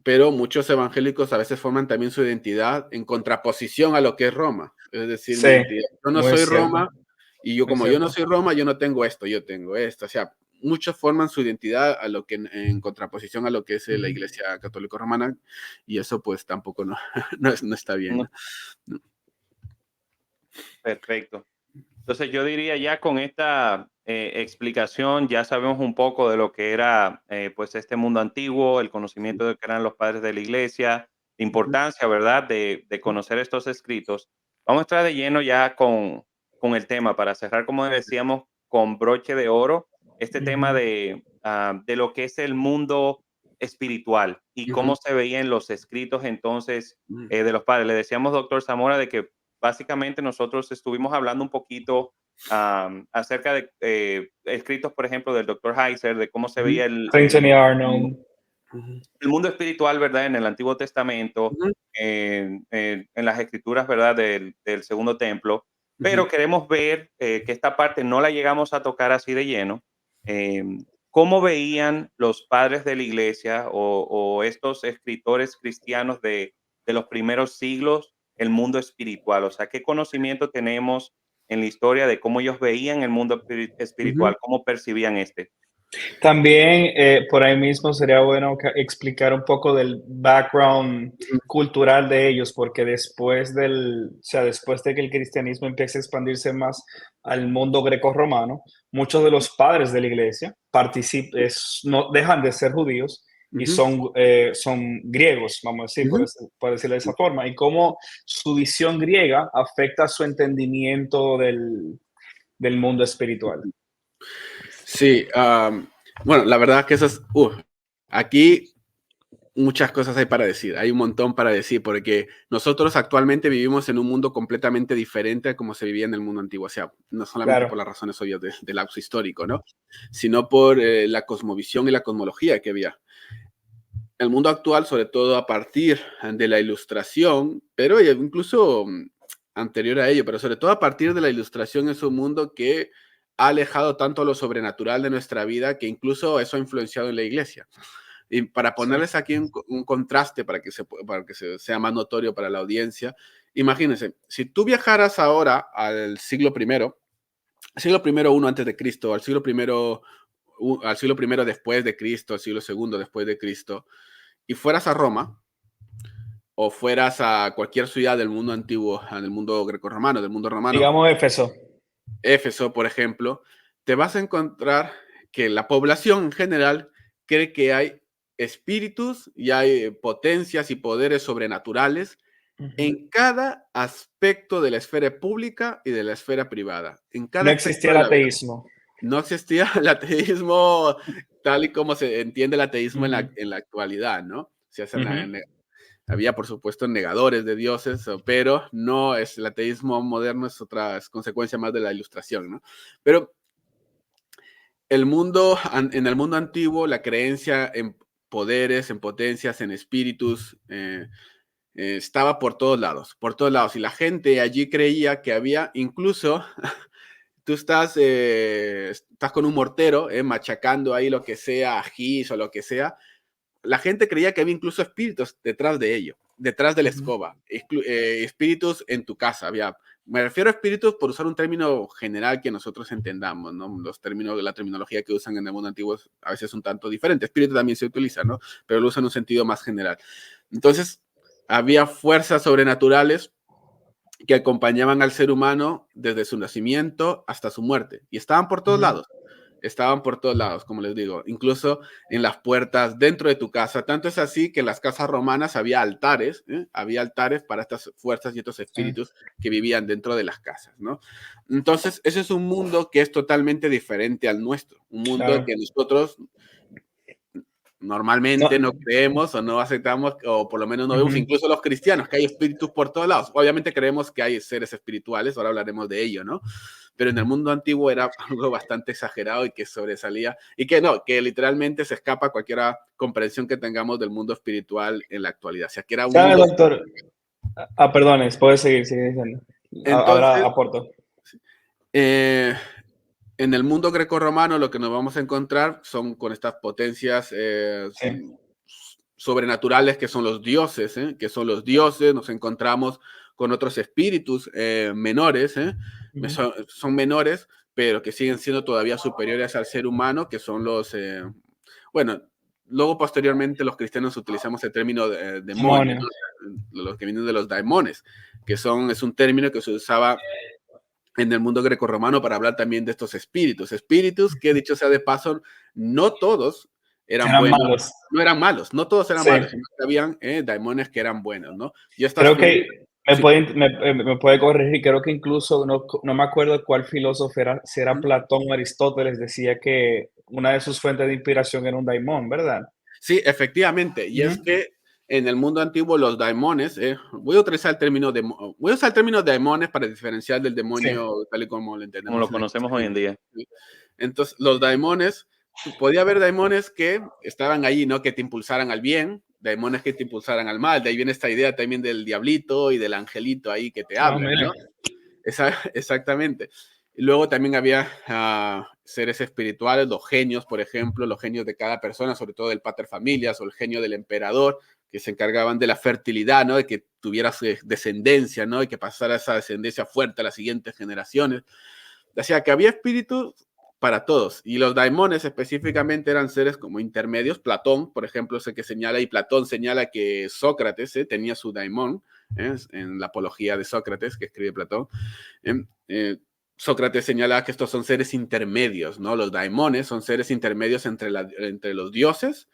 pero muchos evangélicos a veces forman también su identidad en contraposición a lo que es Roma. Es decir, mi identidad, yo no soy Roma, Y yo, Es como yo no cierto. soy Roma, yo no tengo esto, yo tengo esto. O sea, muchos forman su identidad a lo que en contraposición a lo que es la Iglesia Católica Romana, y eso pues tampoco no, no está bien, No, ¿no? No. perfecto. Entonces yo diría ya con esta explicación ya sabemos un poco de lo que era pues este mundo antiguo, el conocimiento de que eran los padres de la iglesia, la Ujú, importancia, ¿verdad?, de conocer estos escritos. Vamos a entrar de lleno ya con el tema para cerrar, como decíamos, con broche de oro, este tema de lo que es el mundo espiritual y ujú, cómo se veía en los escritos entonces ujú, de los padres. Le decíamos, doctor Zamora, de que básicamente nosotros estuvimos hablando un poquito acerca de escritos, por ejemplo, del doctor Heiser, de cómo se ujú, veía Anthony Arnold. ujú, el mundo espiritual, ¿verdad? En el Antiguo Testamento, ujú, en las escrituras, ¿verdad? Del Segundo Templo. ujú, Pero queremos ver que esta parte no la llegamos a tocar así de lleno. eh, ¿Cómo veían los padres de la iglesia o estos escritores cristianos de los primeros siglos el mundo espiritual? O sea, ¿qué conocimiento tenemos en la historia de cómo ellos veían el mundo ujú, espiritual, cómo percibían este? También por ahí mismo sería bueno explicar un poco del background ujú, cultural de ellos, porque o sea, después de que el cristianismo empiece a expandirse más al mundo grecorromano, muchos de los padres de la iglesia no dejan de ser judíos y ujú, son griegos, vamos a decir, ujú. por decirlo de esa forma, y cómo su visión griega afecta su entendimiento del mundo espiritual. Sí, bueno, la verdad que eso es, aquí muchas cosas hay para decir, hay un montón para decir, porque nosotros actualmente vivimos en un mundo completamente diferente a como se vivía en el mundo antiguo, o sea, no solamente por Claro. las razones obvias del lapso histórico, ¿no? Sino por la cosmovisión y la cosmología que había. El mundo actual, sobre todo a partir de la ilustración, pero incluso anterior a ello, pero sobre todo a partir de la ilustración, es un mundo que ha alejado tanto lo sobrenatural de nuestra vida que incluso eso ha influenciado en la iglesia. Y para Sí. ponerles aquí un contraste para que sea más notorio para la audiencia, imagínense, si tú viajaras ahora al siglo primero uno antes de Cristo, al siglo primero después de Cristo, al siglo segundo después de Cristo, y fueras a Roma, o fueras a cualquier ciudad del mundo antiguo, del mundo grecorromano, del mundo romano, Digamos Éfeso. Éfeso, por ejemplo, te vas a encontrar que la población en general cree que hay espíritus y hay potencias y poderes sobrenaturales Ujú. en cada aspecto de la esfera pública y de la esfera privada, en cada No aspecto existía de el la vida. ateísmo. No existía el ateísmo tal y como se entiende el ateísmo Ujú, en la actualidad, ¿no? Se hacen ujú. había, por supuesto, negadores de dioses, pero no es el ateísmo moderno, es consecuencia más de la ilustración, ¿no? Pero en el mundo antiguo, la creencia en poderes, en potencias, en espíritus, estaba por todos lados. Y la gente allí creía que había incluso, tú estás con un mortero, machacando ahí lo que sea, ajís o lo que sea, la gente creía que había incluso espíritus detrás de ello, detrás de la Ujú. escoba, espíritus en tu casa. Me refiero a espíritus por usar un término general que nosotros entendamos, ¿no? Los términos de la terminología que usan en el mundo antiguo a veces es un tanto diferente. Espíritu también se utiliza, ¿no? Pero lo usan en un sentido más general. Entonces, había fuerzas sobrenaturales que acompañaban al ser humano desde su nacimiento hasta su muerte y estaban por todos Ujú. lados. Estaban por todos lados, como les digo, incluso en las puertas, dentro de tu casa. Tanto es así que en las casas romanas había altares para estas fuerzas y estos Sí, espíritus que vivían dentro de las casas, ¿no? Entonces, ese es un mundo que es totalmente diferente al nuestro, un mundo claro. que nosotros No, normalmente no creemos o no aceptamos, o por lo menos no vemos, ujú. incluso los cristianos, que hay espíritus por todos lados. Obviamente creemos que hay seres espirituales, ahora hablaremos de ello, ¿no? Pero en el mundo antiguo era algo bastante exagerado y que sobresalía, y que no, que literalmente se escapa a cualquier comprensión que tengamos del mundo espiritual en la actualidad. O sea, que era un ¿Sabe, mundo... doctor? Perdones, puedes seguir, sigue diciendo. Ahora Entonces, aporto. eh, en el mundo grecorromano lo que nos vamos a encontrar son con estas potencias Sí. sobrenaturales que son los dioses, ¿eh? Que son los dioses, nos encontramos con otros espíritus menores, ¿eh? son menores, pero que siguen siendo todavía superiores al ser humano, que son los, bueno, luego posteriormente los cristianos utilizamos el término demonio, ¿no? Los que vienen de los daimones, que es un término que se usaba en el mundo grecorromano para hablar también de estos espíritus que, dicho sea de paso, no todos eran buenos, malos. No eran malos, no todos eran malos, sino que habían daimones que eran buenos, ¿no? Y creo que me puede corregir, creo que incluso, no me acuerdo cuál filósofo era, si era Platón o Aristóteles, decía que una de sus fuentes de inspiración era un daimón, ¿verdad? Sí, efectivamente, y es que en el mundo antiguo los daimones, voy a utilizar el término daimones para diferenciar del demonio tal y como lo entendemos. Como lo conocemos hoy en día. Entonces, los daimones, podía haber daimones que estaban ahí, ¿no? Que te impulsaran al bien, daimones que te impulsaran al mal. De ahí viene esta idea también del diablito y del angelito ahí que te hablan, ¿no? Exactamente. Y luego también había seres espirituales, los genios, por ejemplo, los genios de cada persona, sobre todo del pater familias o el genio del emperador, que se encargaban de la fertilidad, ¿no? De que tuvieras descendencia, ¿no? Y que pasara esa descendencia fuerte a las siguientes generaciones. O sea, que había espíritus para todos. Y los daimones específicamente eran seres como intermedios. Platón, por ejemplo, es el que señala, y Platón señala que Sócrates tenía su daimón, en la apología de Sócrates, que escribe Platón. Sócrates señala que estos son seres intermedios, ¿no? Los daimones son seres intermedios entre los dioses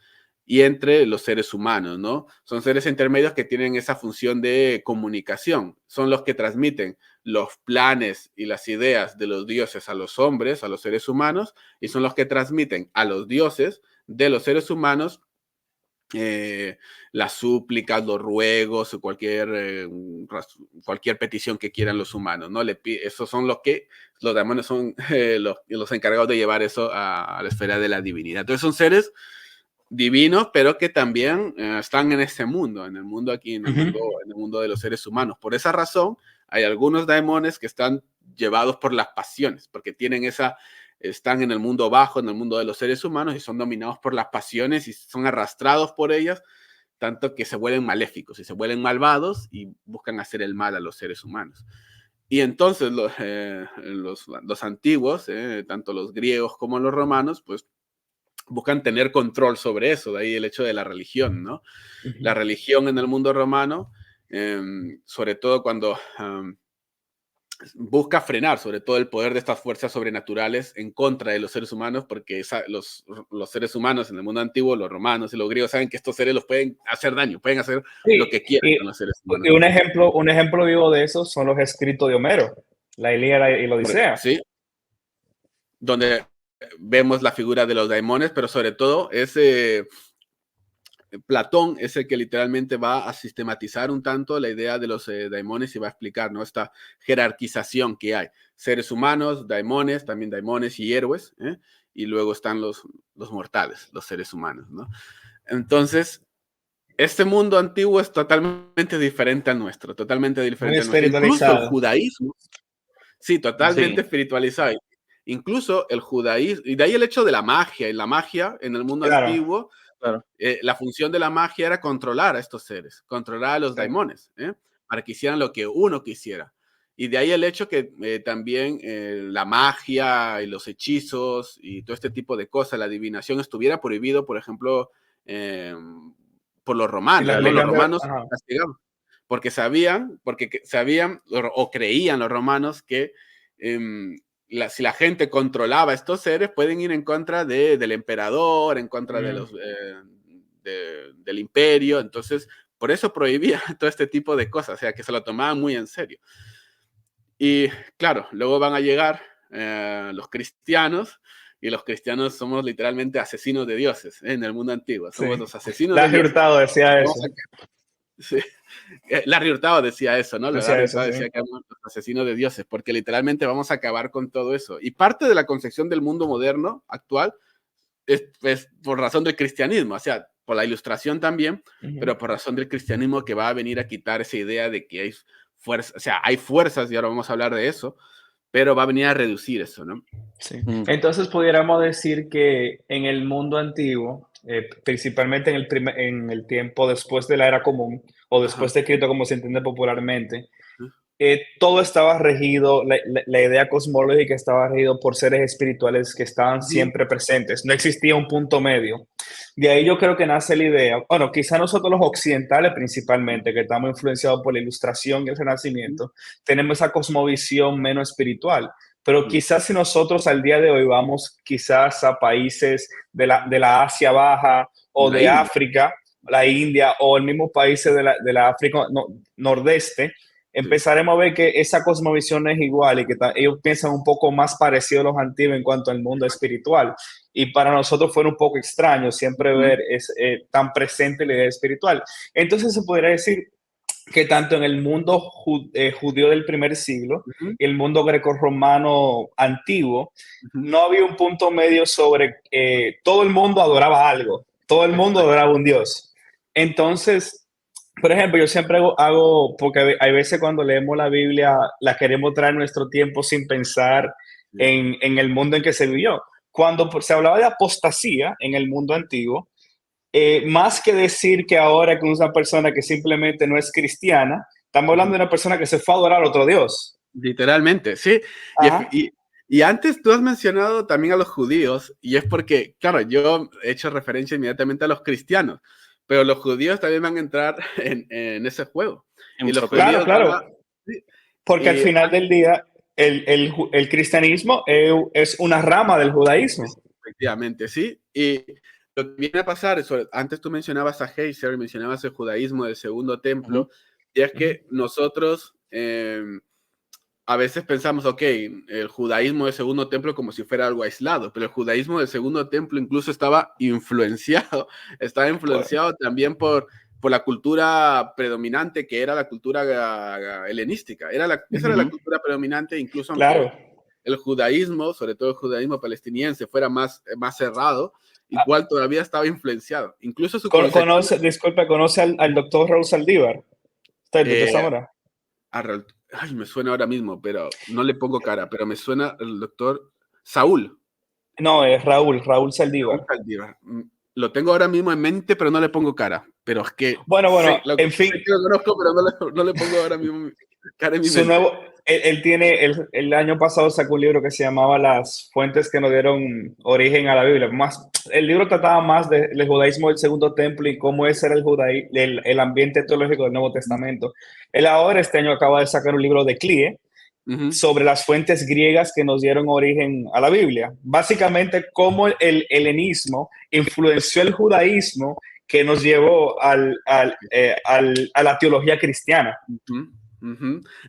y entre los seres humanos, ¿no? Son seres intermedios que tienen esa función de comunicación. Son los que transmiten los planes y las ideas de los dioses a los hombres, a los seres humanos, y son los que transmiten a los dioses de los seres humanos las súplicas, los ruegos o cualquier petición que quieran los humanos, ¿no? Esos son los demonios son los encargados de llevar eso a la esfera de la divinidad. Entonces son seres divinos, pero que también están en este mundo, en el mundo aquí, en el mundo de los seres humanos. Por esa razón, hay algunos daimones que están llevados por las pasiones, porque están en el mundo bajo, en el mundo de los seres humanos, y son dominados por las pasiones y son arrastrados por ellas, tanto que se vuelven maléficos y se vuelven malvados y buscan hacer el mal a los seres humanos. Y entonces los antiguos, tanto los griegos como los romanos, pues buscan tener control sobre eso, de ahí el hecho de la religión, ¿no? La religión en el mundo romano, sobre todo cuando busca frenar sobre todo el poder de estas fuerzas sobrenaturales en contra de los seres humanos, porque los seres humanos en el mundo antiguo, los romanos y los griegos, saben que estos seres los pueden hacer daño, pueden hacer lo que quieran con los seres humanos. Y un ejemplo vivo de eso son los escritos de Homero, la Ilíada y la Odisea. Sí, donde vemos la figura de los daimones, pero sobre todo Platón es el que literalmente va a sistematizar un tanto la idea de los daimones y va a explicar, ¿no? Esta jerarquización que hay. Seres humanos, daimones, también daimones y héroes, y luego están los mortales, los seres humanos, ¿no? Entonces, este mundo antiguo es totalmente diferente al nuestro, totalmente diferente al nuestro. Incluso el judaísmo, sí, totalmente espiritualizado. Incluso el judaísmo, y de ahí el hecho de la magia, y la magia en el mundo antiguo, la función de la magia era controlar a estos seres, controlar a los daimones, para que hicieran lo que uno quisiera. Y de ahí el hecho que también la magia y los hechizos y todo este tipo de cosas, la adivinación, estuviera prohibido, por ejemplo, por los romanos. ¿no? Los romanos castigaban, porque sabían o creían los romanos que si la gente controlaba estos seres, pueden ir en contra del emperador, en contra de del imperio. Entonces, por eso prohibía todo este tipo de cosas, o sea, que se lo tomaban muy en serio. Y claro, luego van a llegar los cristianos, y los cristianos somos literalmente asesinos de dioses en el mundo antiguo. Somos los asesinos de dioses. Larry Hurtado decía eso. Sí. Larry Hurtado decía eso, ¿no? Larry Hurtado decía que somos los asesinos de dioses, porque literalmente vamos a acabar con todo eso. Y parte de la concepción del mundo moderno actual es por razón del cristianismo, o sea, por la ilustración también, pero por razón del cristianismo, que va a venir a quitar esa idea de que hay fuerzas, o sea, hay fuerzas, y ahora vamos a hablar de eso, pero va a venir a reducir eso, ¿no? Sí. Entonces pudiéramos decir que en el mundo antiguo, principalmente en el tiempo después de la era común, o después de Cristo, como se entiende popularmente, todo estaba regido, la idea cosmológica estaba regido por seres espirituales que estaban siempre presentes. No existía un punto medio. De ahí yo creo que nace la idea, bueno, quizá nosotros los occidentales principalmente, que estamos influenciados por la Ilustración y el Renacimiento, tenemos esa cosmovisión menos espiritual. Pero quizás si nosotros al día de hoy vamos quizás a países de la Asia Baja o de África, la India o el mismo países de la África nordeste, empezaremos a ver que esa cosmovisión no es igual y que ellos piensan un poco más parecido a los antiguos en cuanto al mundo espiritual. Y para nosotros fue un poco extraño siempre ver tan presente la idea espiritual. Entonces se podría decir que tanto en el mundo judío del primer siglo y el mundo grecorromano antiguo, no había un punto medio sobre todo el mundo adoraba algo, todo el mundo adoraba un Dios. Entonces, por ejemplo, yo siempre hago, porque hay veces cuando leemos la Biblia, la queremos traer en nuestro tiempo sin pensar en el mundo en que se vivió. Cuando se hablaba de apostasía en el mundo antiguo, más que decir que ahora con una persona que simplemente no es cristiana, estamos hablando de una persona que se fue a adorar a otro Dios. Literalmente, sí. Y antes tú has mencionado también a los judíos, y es porque, claro, yo he hecho referencia inmediatamente a los cristianos, pero los judíos también van a entrar en ese juego. Y los judíos claro. Porque al final del día, el cristianismo es una rama del judaísmo. Efectivamente, sí. Y lo que viene a pasar, antes tú mencionabas a Heiser, mencionabas el judaísmo del segundo templo, y es que nosotros a veces pensamos, ok, el judaísmo del segundo templo como si fuera algo aislado, pero el judaísmo del segundo templo incluso estaba influenciado también por la cultura predominante, que era la cultura helenística. Esa era la cultura predominante, incluso aunque el judaísmo, sobre todo el judaísmo palestiniense, fuera más cerrado, igual todavía estaba influenciado. Incluso su ¿Conoce al doctor Raúl Saldívar? ¿Está el doctor Zamora? Ay, me suena ahora mismo, pero no le pongo cara, pero me suena el doctor Saúl. No, es Raúl Saldívar. Raúl Saldívar. Lo tengo ahora mismo en mente, pero no le pongo cara. Pero es que... Bueno, en fin. Sé que lo conozco, pero no le pongo ahora mismo cara en mi mente. El año pasado sacó un libro que se llamaba Las fuentes que nos dieron origen a la Biblia. El libro trataba más del judaísmo del segundo templo y cómo ese era el ambiente teológico del Nuevo Testamento. Él ahora, este año, acaba de sacar un libro de CLIE sobre las fuentes griegas que nos dieron origen a la Biblia. Básicamente, cómo el helenismo influenció el judaísmo que nos llevó a la teología cristiana.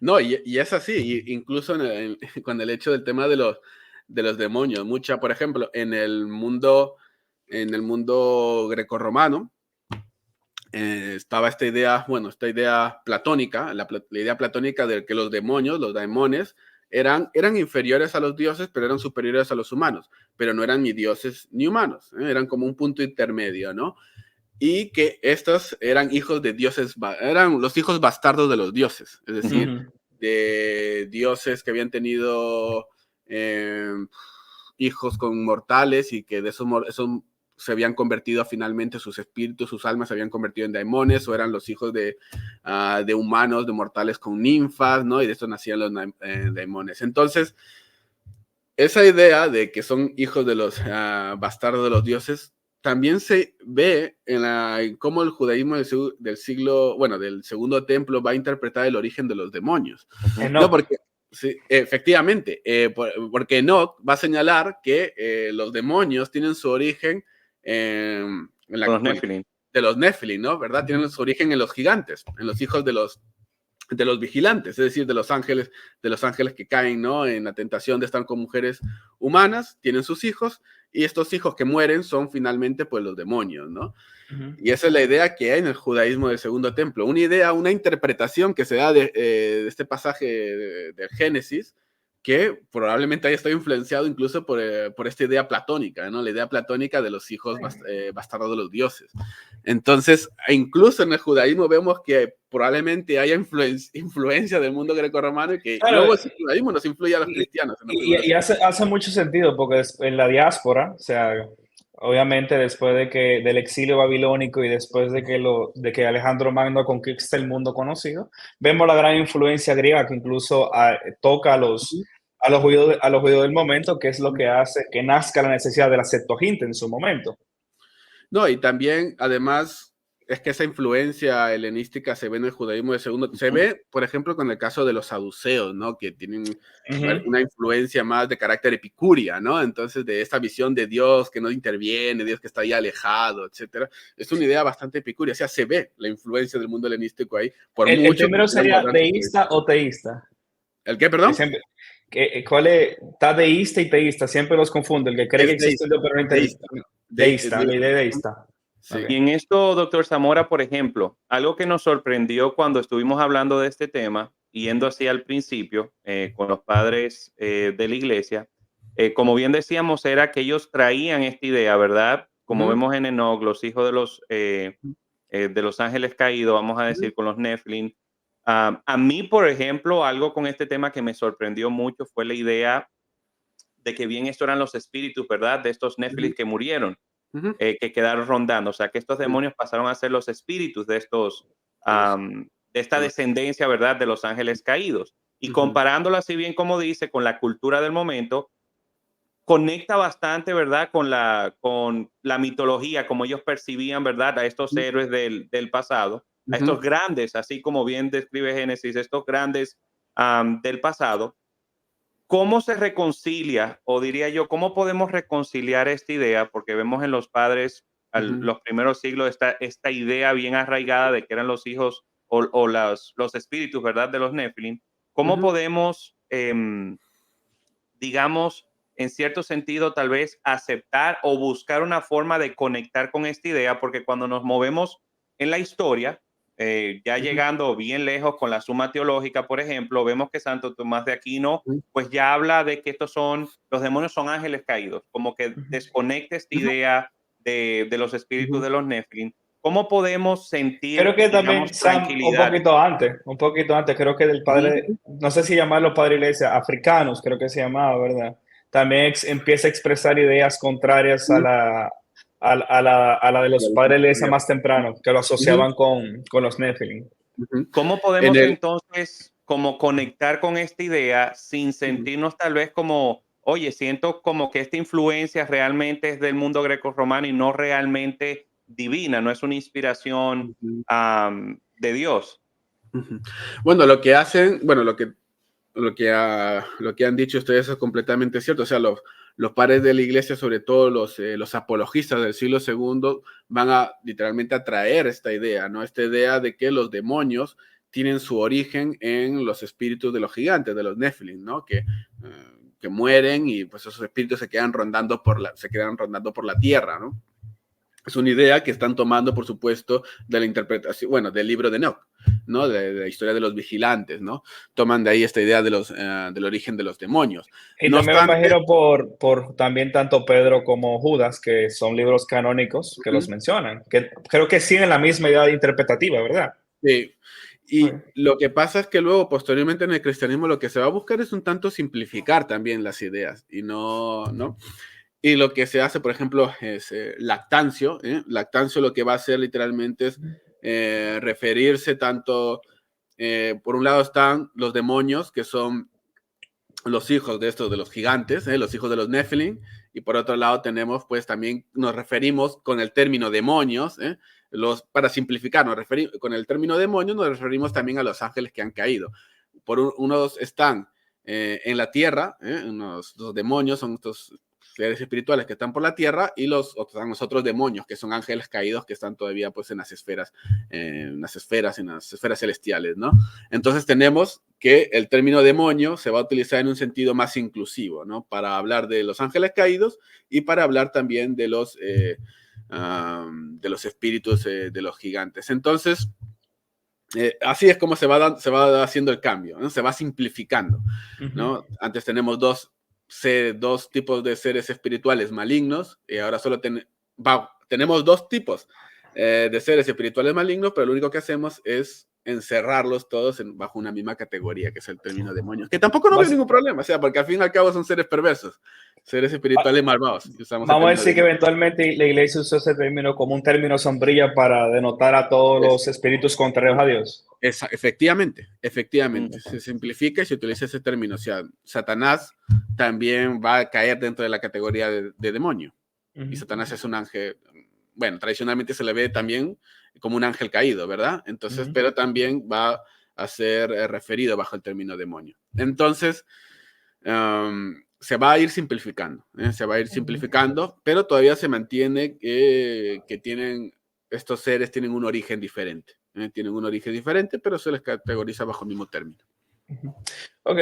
No, y es así, incluso con el hecho del tema de los demonios. Por ejemplo, en el mundo grecorromano, estaba esta idea platónica, la idea platónica de que los demonios, los daemones, eran inferiores a los dioses, pero eran superiores a los humanos, pero no eran ni dioses ni humanos, eran como un punto intermedio, ¿no? Y que estos eran hijos de dioses, eran los hijos bastardos de los dioses, es decir, de dioses que habían tenido hijos con mortales y que de esos se habían convertido finalmente, sus espíritus, sus almas se habían convertido en daimones, o eran los hijos de humanos, de mortales con ninfas, ¿no? Y de esto nacían los daimones. Entonces, esa idea de que son hijos de los bastardos de los dioses también se ve en cómo el judaísmo del segundo templo va a interpretar el origen de los demonios. No, porque sí, efectivamente, porque Enoch va a señalar que los demonios tienen su origen de los Nephilim, ¿no? ¿Verdad? Tienen su origen en los gigantes, en los hijos de los vigilantes, es decir, de los ángeles que caen, ¿no? En la tentación de estar con mujeres humanas, tienen sus hijos, y estos hijos que mueren son finalmente pues los demonios, ¿no? Y esa es la idea que hay en el judaísmo del segundo templo, una interpretación que se da de este pasaje del Génesis, que probablemente haya estado influenciado incluso por esta idea platónica, ¿no? La idea platónica de los hijos bastardos de los dioses. Entonces, incluso en el judaísmo vemos que probablemente haya influencia del mundo grecorromano y que luego el judaísmo nos influye a los cristianos. Y hace mucho sentido, porque en la diáspora, o sea, obviamente después del exilio babilónico y después de que Alejandro Magno conquista el mundo conocido, vemos la gran influencia griega que incluso toca Ujú. a los judíos del momento, que es lo que hace que nazca la necesidad de la Septuaginta en su momento. No, y también, además, es que esa influencia helenística se ve en el judaísmo de segundo. Se Ujú, ve, por ejemplo, con el caso de los saduceos, ¿no? Que tienen ujú. una influencia más de carácter epicúrea, ¿no? Entonces, de esta visión de Dios que no interviene, Dios que está ahí alejado, etcétera. Es una idea bastante epicúrea. O sea, se ve la influencia del mundo helenístico ahí, por El mucho que término queramos sería dar su crédito. deísta o teísta. ¿El qué, Que perdón? siempre, ¿cuál es? Está deísta y teísta, siempre los confunde. El que cree que Es existe un Dios, pero no deísta. deísta, la idea Ujú. deísta. Sí. Okay. Y en esto, doctor Zamora, por ejemplo, algo que nos sorprendió cuando estuvimos hablando de este tema, yendo así al principio, con los padres de la iglesia, como bien decíamos, era que ellos traían esta idea, ¿verdad? Como Ujú, vemos en Enoch, los hijos de los ángeles caídos, vamos a ujú, decir, con los Nephilim. A mí, por ejemplo, algo con este tema que me sorprendió mucho fue la idea de que bien esto eran los espíritus, ¿verdad? De estos Nephilim ujú, que murieron, ujú. que quedaron rondando. O sea, que estos Sí, demonios pasaron a ser los espíritus de estos, de los, de esta de los- descendencia, ¿verdad? De los ángeles caídos. Y ujú, comparándolo así bien como dice con la cultura del momento, conecta bastante, ¿verdad? Con la mitología, como ellos percibían, ¿verdad? A estos ujú, héroes del pasado, a estos ujú. grandes, así como bien describe Génesis, estos grandes del pasado. ¿Cómo se reconcilia, o diría yo, cómo podemos reconciliar esta idea? Porque vemos en los padres, Ujú, los primeros siglos, esta idea bien arraigada de que eran los hijos o los espíritus, ¿verdad? De los Nephilim. ¿Cómo ujú, podemos, digamos, en cierto sentido, tal vez aceptar o buscar una forma de conectar con esta idea? Porque cuando nos movemos en la historia, ya ujú, llegando bien lejos con la Suma Teológica, por ejemplo, vemos que Santo Tomás de Aquino, ujú, pues ya habla de que los demonios son ángeles caídos, como que Ujú. desconecta esta ujú, idea de los espíritus ujú. de los Nephilim. ¿Cómo podemos Creo sentir, que digamos, también, Sam, tranquilidad? un poquito antes, creo que del Ujú. padre, no sé si llamarlo padre iglesia, africanos, creo que se llamaba, ¿verdad? También empieza a expresar ideas contrarias Ujú. a la de los padres de la iglesia más temprano, que lo Ujú, asociaban con los Nephilim. ujú. ¿Cómo En podemos el, entonces como conectar con esta idea sin ujú, sentirnos tal vez como, oye, siento como que esta influencia realmente es del mundo grecorromano y no realmente divina, no es una inspiración ujú, de Dios? ujú. Bueno, lo que hacen, bueno, lo que han dicho ustedes es completamente cierto. O sea, los padres de la iglesia, sobre todo los apologistas del siglo segundo, van a literalmente a traer esta idea, ¿no? Esta idea de que los demonios tienen su origen en los espíritus de los gigantes, de los Nephilim, ¿no? Que mueren y pues esos espíritus se quedan rondando por la tierra, ¿no? Es una idea que están tomando, por supuesto, de la interpretación, bueno, del libro de Enoch, ¿no? De la historia de los vigilantes, ¿no? Toman de ahí esta idea del origen de los demonios. Y No también me obstante, imagino por también tanto Pedro como Judas, que son libros canónicos que los ujú, mencionan, que creo que siguen la misma idea interpretativa, ¿verdad? sí. Y Ok. lo que pasa es que luego, posteriormente en el cristianismo, lo que se va a buscar es un tanto simplificar también las ideas y no. Y lo que se hace, por ejemplo, es Lactancio. Lactancio lo que va a hacer literalmente es referirse tanto, por un lado están los demonios, que son los hijos de estos, de los gigantes, los hijos de los Nephilim, y por otro lado tenemos, pues también nos referimos con el término demonios, para simplificar, con el término demonios nos referimos también a los ángeles que han caído. Unos están en la tierra, los demonios son estos seres espirituales que están por la tierra, y están los otros demonios, que son ángeles caídos que están todavía pues en las esferas, en las esferas celestiales, ¿no? Entonces tenemos que el término demonio se va a utilizar en un sentido más inclusivo, ¿no? Para hablar de los ángeles caídos y para hablar también de los espíritus de los gigantes. Entonces, así es como se va haciendo el cambio, ¿no? Se va simplificando, Ujú. ¿no? Antes tenemos dos tipos de seres espirituales malignos y ahora solo tenemos dos tipos de seres espirituales malignos, pero lo único que hacemos es encerrarlos todos bajo una misma categoría, que es el término demonios, que tampoco no veo Bas- ningún problema, o sea, porque al fin y al cabo son seres perversos, seres espirituales malvados. Usamos el Vamos a término decir que demonio. eventualmente la iglesia usó ese término como un término sombrilla para denotar a todos Es- los espíritus contrarios a Dios. efectivamente, Mm, se simplifica y se utiliza ese término. O sea, Satanás también va a caer dentro de la categoría de demonio. Y Satanás es un ángel, bueno, tradicionalmente se le ve también como un ángel caído, ¿verdad? Entonces, pero también va a ser referido bajo el término demonio. Entonces, se va a ir simplificando, se va a ir simplificando, pero todavía se mantiene que tienen, estos seres tienen un origen diferente, tienen un origen diferente, pero se les categoriza bajo el mismo término. Ok,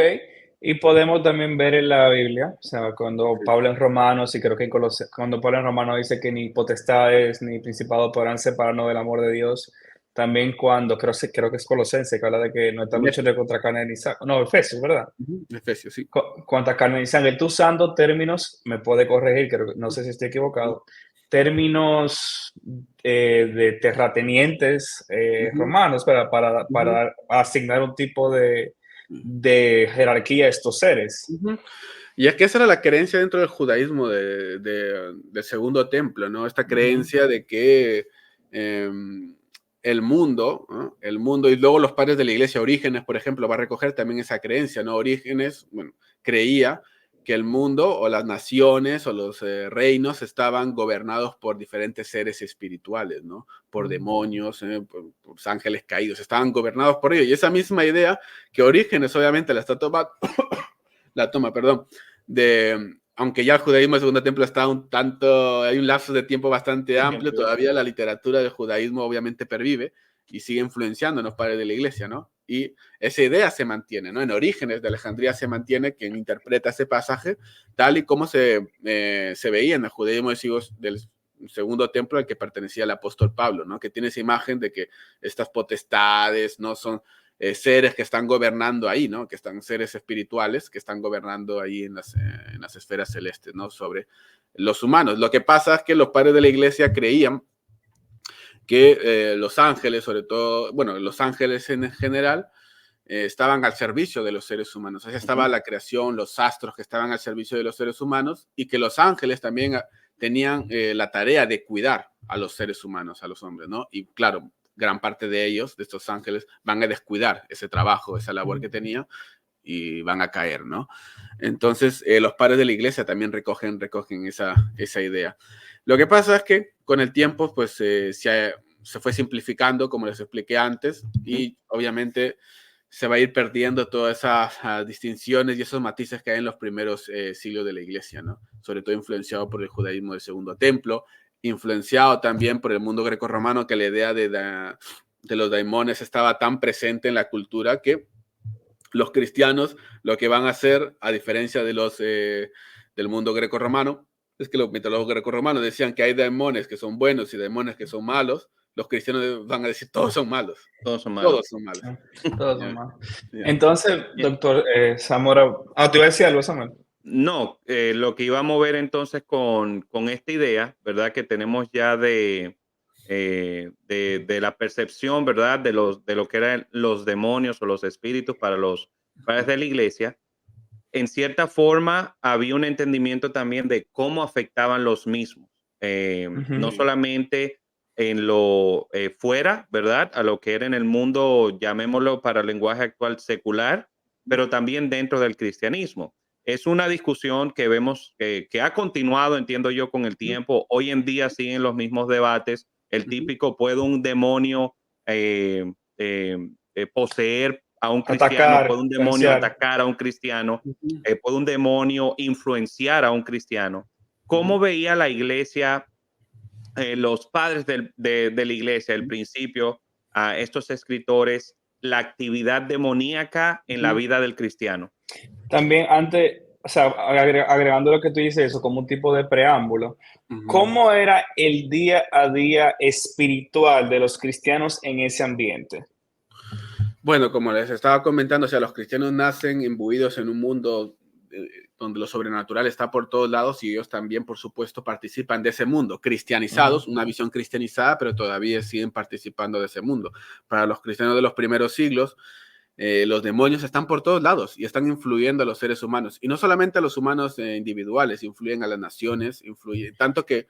y podemos también ver en la Biblia, o sea, cuando Pablo en Romanos, y creo que cuando Pablo en Romanos dice que ni potestades ni principados podrán separarnos del amor de Dios, también cuando, creo que es Colosense, que habla de que no está luchando contra carne ni sangre, no, Efesios, ¿verdad? Efesios, sí. Contra carne ni sangre, tú usando términos, me puede corregir, no sé si estoy equivocado, términos de terratenientes romanos para asignar un tipo de jerarquía a estos seres. Y es que esa era la creencia dentro del judaísmo del segundo templo, ¿no? Esta creencia de que el mundo, ¿no? El mundo, y luego los padres de la iglesia, Orígenes, por ejemplo, va a recoger también esa creencia, ¿no? Orígenes, bueno, creía que el mundo o las naciones o los reinos estaban gobernados por diferentes seres espirituales, ¿no? Por demonios, por ángeles caídos, estaban gobernados por ellos. Y esa misma idea que Orígenes obviamente la está tomando la toma, perdón, aunque ya el judaísmo del segundo templo está un tanto, hay un lapso de tiempo bastante amplio, todavía la literatura del judaísmo obviamente pervive y sigue influenciando en los padres de la iglesia, ¿no? Y esa idea se mantiene, ¿no? En Orígenes de Alejandría se mantiene quien interpreta ese pasaje tal y como se veía en el judaísmo del segundo templo al que pertenecía el apóstol Pablo, ¿no? Que tiene esa imagen de que estas potestades no son seres que están gobernando ahí, ¿no? Que están seres espirituales que están gobernando ahí en las esferas celestes, ¿no? Sobre los humanos. Lo que pasa es que los padres de la iglesia creían que los ángeles, sobre todo, bueno, los ángeles en general, estaban al servicio de los seres humanos. Así estaba la creación, los astros que estaban al servicio de los seres humanos y que los ángeles también tenían la tarea de cuidar a los seres humanos, a los hombres, ¿no? Y claro, gran parte de ellos, de estos ángeles, van a descuidar ese trabajo, esa labor que tenían y van a caer, ¿no? Entonces, los padres de la iglesia también recogen esa idea. Lo que pasa es que con el tiempo, pues, se fue simplificando, como les expliqué antes, y obviamente se va a ir perdiendo todas esas distinciones y esos matices que hay en los primeros siglos de la iglesia, ¿no? Sobre todo influenciado por el judaísmo del segundo templo, influenciado también por el mundo grecorromano, que la idea de los daimones estaba tan presente en la cultura que los cristianos lo que van a hacer, a diferencia de del mundo grecorromano, es que los mitólogos grecorromanos decían que hay demonios que son buenos y demonios que son malos. Los cristianos van a decir todos son malos. todos son malos. Todos son malos. Todos son Yeah, malos. yeah. Entonces, doctor Zamora, te iba a decir algo, Samuel. No, lo que iba a mover entonces con esta idea, ¿verdad? Que tenemos ya de la percepción, ¿verdad? De lo que eran los demonios o los espíritus para los padres de la iglesia. En cierta forma, había un entendimiento también de cómo afectaban los mismos. No solamente en lo fuera, ¿verdad? A lo que era en el mundo, llamémoslo para el lenguaje actual secular, pero también dentro del cristianismo. Es una discusión que vemos que ha continuado, entiendo yo, con el tiempo. Hoy en día siguen los mismos debates. El típico, ¿puede un demonio poseer a un cristiano? Atacar, ¿Puede un demonio influenciar. atacar a un cristiano? ¿Puede un demonio influenciar a un cristiano? ¿Cómo veía la iglesia, los padres de la iglesia, al principio, a estos escritores, la actividad demoníaca en la vida del cristiano? También antes, o sea, agregando lo que tú dices, eso como un tipo de preámbulo, ¿cómo era el día a día espiritual de los cristianos en ese ambiente? Bueno, como les estaba comentando, o sea, los cristianos nacen imbuidos en un mundo donde lo sobrenatural está por todos lados y ellos también, por supuesto, participan de ese mundo, cristianizados, una visión cristianizada, pero todavía siguen participando de ese mundo. Para los cristianos de los primeros siglos, los demonios están por todos lados y están influyendo a los seres humanos. Y no solamente a los humanos individuales, influyen a las naciones, influyen tanto que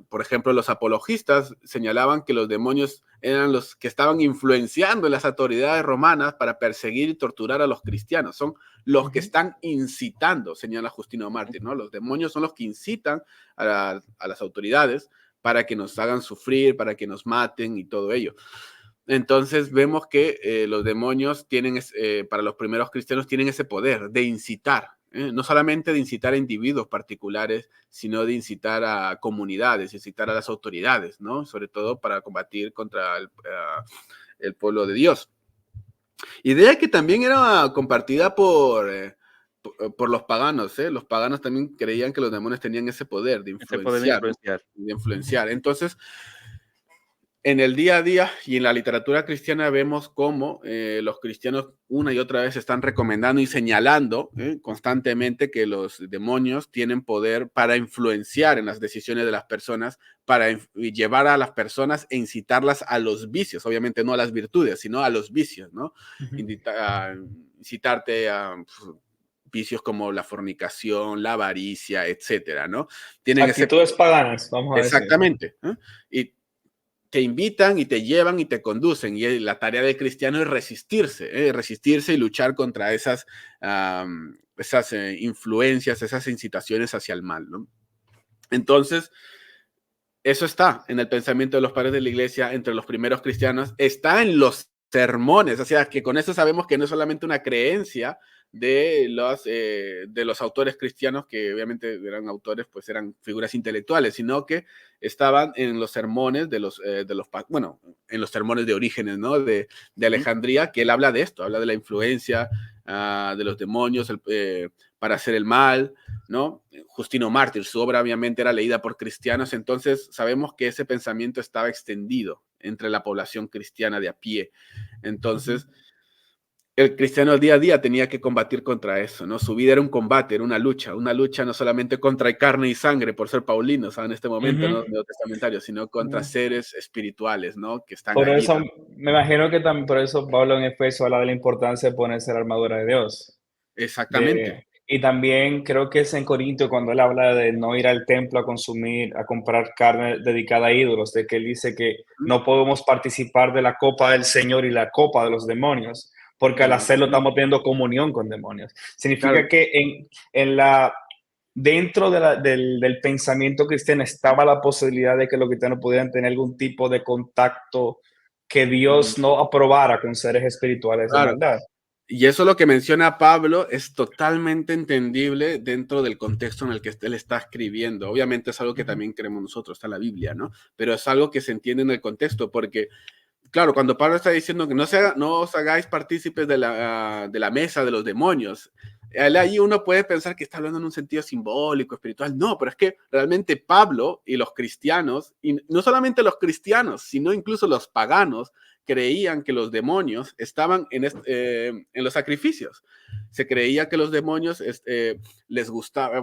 por ejemplo, los apologistas señalaban que los demonios eran los que estaban influenciando en las autoridades romanas para perseguir y torturar a los cristianos. Son los que están incitando, señala Justino Mártir, ¿no? Los demonios son los que incitan a las autoridades para que nos hagan sufrir, para que nos maten y todo ello. Entonces vemos que los demonios tienen, para los primeros cristianos, tienen ese poder de incitar, no solamente de incitar a individuos particulares, sino de incitar a comunidades, incitar a las autoridades, ¿no? Sobre todo para combatir contra el pueblo de Dios. Idea que también era compartida por los paganos, ¿eh? Los paganos también creían que los demonios tenían ese poder de influenciar. Entonces, en el día a día y en la literatura cristiana vemos cómo los cristianos una y otra vez están recomendando y señalando constantemente que los demonios tienen poder para influenciar en las decisiones de las personas, para llevar a las personas e incitarlas a los vicios, obviamente no a las virtudes, sino a los vicios, ¿no? Incitarte a vicios como la fornicación, la avaricia, etcétera, ¿no? Tienen actitudes paganas, vamos a decir. Exactamente. Y te invitan y te llevan y te conducen. Y la tarea del cristiano es resistirse y luchar contra esas influencias, esas incitaciones hacia el mal, ¿no? Entonces, eso está en el pensamiento de los padres de la iglesia, entre los primeros cristianos, está en los sermones. O sea, que con eso sabemos que no es solamente una creencia de los autores cristianos, que obviamente eran autores, pues eran figuras intelectuales, sino que estaban en los sermones en los sermones de Orígenes, ¿no? De Alejandría, que él habla de esto, habla de la influencia de los demonios para hacer el mal, ¿no? Justino Mártir, su obra obviamente era leída por cristianos, entonces sabemos que ese pensamiento estaba extendido entre la población cristiana de a pie. Entonces, el cristiano día a día tenía que combatir contra eso, ¿no? Su vida era un combate, era una lucha no solamente contra carne y sangre por ser paulinos, ¿sabes? En este momento, ¿no? Neotestamentario, sino contra seres espirituales, ¿no? Que están por allí. Eso, me imagino que también por eso Pablo en Efesios habla de la importancia de ponerse la armadura de Dios. Exactamente. Y también creo que es en Corinto cuando él habla de no ir al templo a comprar carne dedicada a ídolos, de que él dice que no podemos participar de la copa del Señor y la copa de los demonios, porque al hacerlo estamos teniendo comunión con demonios. Significa que dentro del pensamiento cristiano estaba la posibilidad de que los cristianos pudieran tener algún tipo de contacto que Dios no aprobara con seres espirituales de maldad. Y eso lo que menciona Pablo es totalmente entendible dentro del contexto en el que él está escribiendo. Obviamente es algo que también creemos nosotros, está en la Biblia, ¿no? Pero es algo que se entiende en el contexto porque, claro, cuando Pablo está diciendo que no os hagáis partícipes de la mesa de los demonios, ahí uno puede pensar que está hablando en un sentido simbólico, espiritual. No, pero es que realmente Pablo y los cristianos, y no solamente los cristianos, sino incluso los paganos, creían que los demonios estaban en los sacrificios. Se creía que los demonios les gustaba,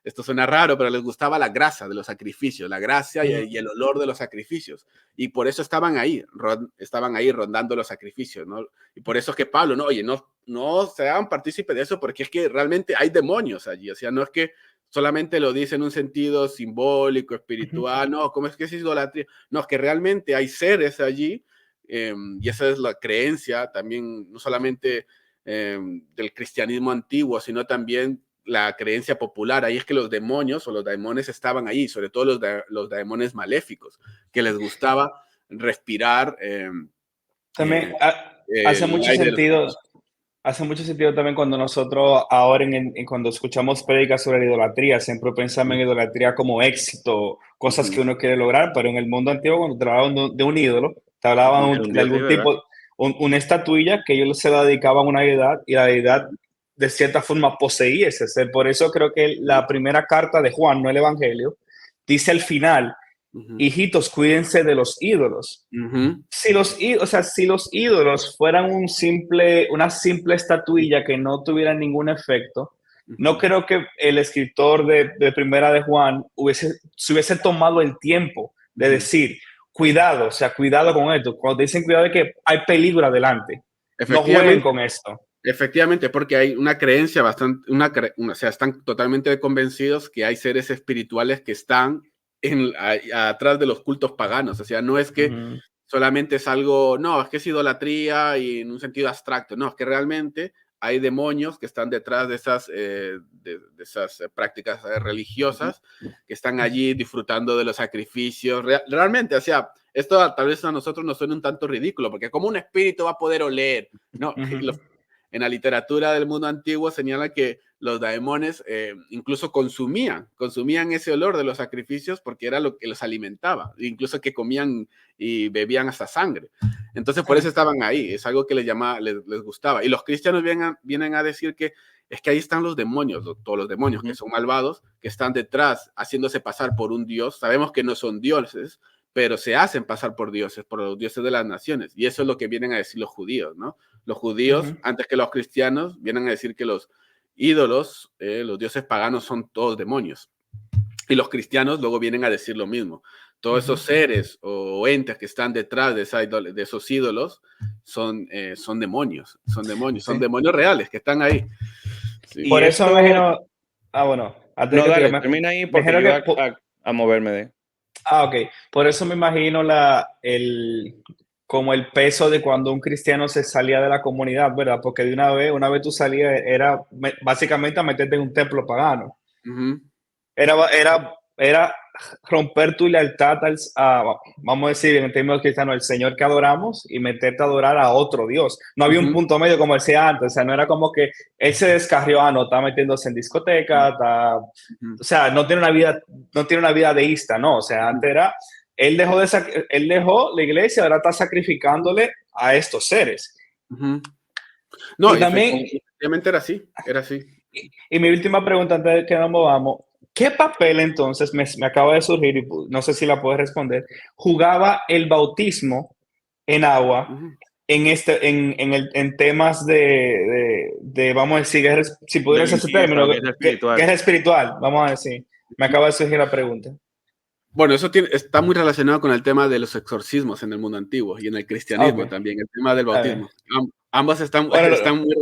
esto suena raro, pero les gustaba la grasa de los sacrificios, la grasa y el olor de los sacrificios. Y por eso estaban ahí rondando los sacrificios, ¿no? Y por eso es que Pablo, no, oye, no se hagan partícipe de eso porque es que realmente hay demonios allí. O sea, no es que solamente lo dice en un sentido simbólico, espiritual, no, ¿cómo es que es idolatría? No, es que realmente hay seres allí, y esa es la creencia también, no solamente del cristianismo antiguo, sino también la creencia popular. Ahí es que los demonios o los daimones estaban ahí, sobre todo los daimones maléficos, que les gustaba respirar. También hace mucho sentido. Hace mucho sentido también cuando nosotros ahora cuando escuchamos prédicas sobre la idolatría, siempre pensamos en idolatría como éxito, cosas que uno quiere lograr, pero en el mundo antiguo cuando te hablaban de un ídolo, te hablaban de algún tipo, una estatuilla que ellos se la dedicaban a una deidad y la deidad de cierta forma poseía ese ser. Por eso creo que la primera carta de Juan, no el Evangelio, dice al final, hijitos, cuídense de los ídolos. Si los ídolos fueran una simple estatuilla que no tuviera ningún efecto, no creo que el escritor de Primera de Juan se hubiese tomado el tiempo de decir, cuidado, o sea, cuidado con esto. Cuando dicen cuidado es que hay peligro adelante. No jueguen Efectivamente, con esto. efectivamente, porque hay una creencia bastante, o sea, están totalmente convencidos que hay seres espirituales que están atrás de los cultos paganos. O sea, no es que Ujú, solamente es algo, no, es que es idolatría y en un sentido abstracto, no, es que realmente hay demonios que están detrás de de esas prácticas religiosas, que están allí disfrutando de los sacrificios. Realmente, o sea, esto tal vez a nosotros nos suena un tanto ridículo, porque como un espíritu va a poder oler, ¿no? ujú. En la literatura del mundo antiguo señala que los daemones incluso consumían ese olor de los sacrificios porque era lo que los alimentaba, incluso que comían y bebían hasta sangre. Entonces por eso estaban ahí, es algo que les gustaba. Y los cristianos vienen a decir que es que ahí están los demonios, todos los demonios que son malvados, que están detrás haciéndose pasar por un dios. Sabemos que no son dioses, pero se hacen pasar por dioses, por los dioses de las naciones. Y eso es lo que vienen a decir los judíos, ¿no? Los judíos, Ujú. antes que los cristianos, vienen a decir que los ídolos, los dioses paganos son todos demonios. Y los cristianos luego vienen a decir lo mismo. Todos esos seres o entes que están detrás de esos ídolos son Sí. demonios reales que están ahí. Sí. Y Por eso me esto, imagino, bueno, antes de no, que te dale, llame, termina ahí me porque imagino yo que, a moverme de. ok, por eso me imagino como el peso de cuando un cristiano se salía de la comunidad, ¿verdad? Porque de una vez tú salías, era básicamente a meterte en un templo pagano. Ujú, Era romper tu lealtad vamos a decir en términos cristianos, el Señor que adoramos y meterte a adorar a otro Dios. No había un ujú, punto medio como decía antes, o sea, no era como que él se descarrió, no, está metiéndose en discoteca, ujú, o sea, no tiene una vida deísta, no, o sea, antes era, él dejó la iglesia, ahora está sacrificándole a estos seres. ujú. No, Y también, efectivamente era así, era así. y mi última pregunta antes de que nos movamos, ¿qué papel entonces, me acaba de surgir y no sé si la puedes responder, jugaba el bautismo en agua Ujú. en temas vamos a decir, si De pudieras ese limpieza término, o guerra espiritual. guerra espiritual, vamos a decir? Me acaba de surgir la pregunta. Bueno, está muy relacionado con el tema de los exorcismos en el mundo antiguo y en el Ah, ok, cristianismo también, el tema del está bien. bautismo. Ambas están, Bueno, están muy...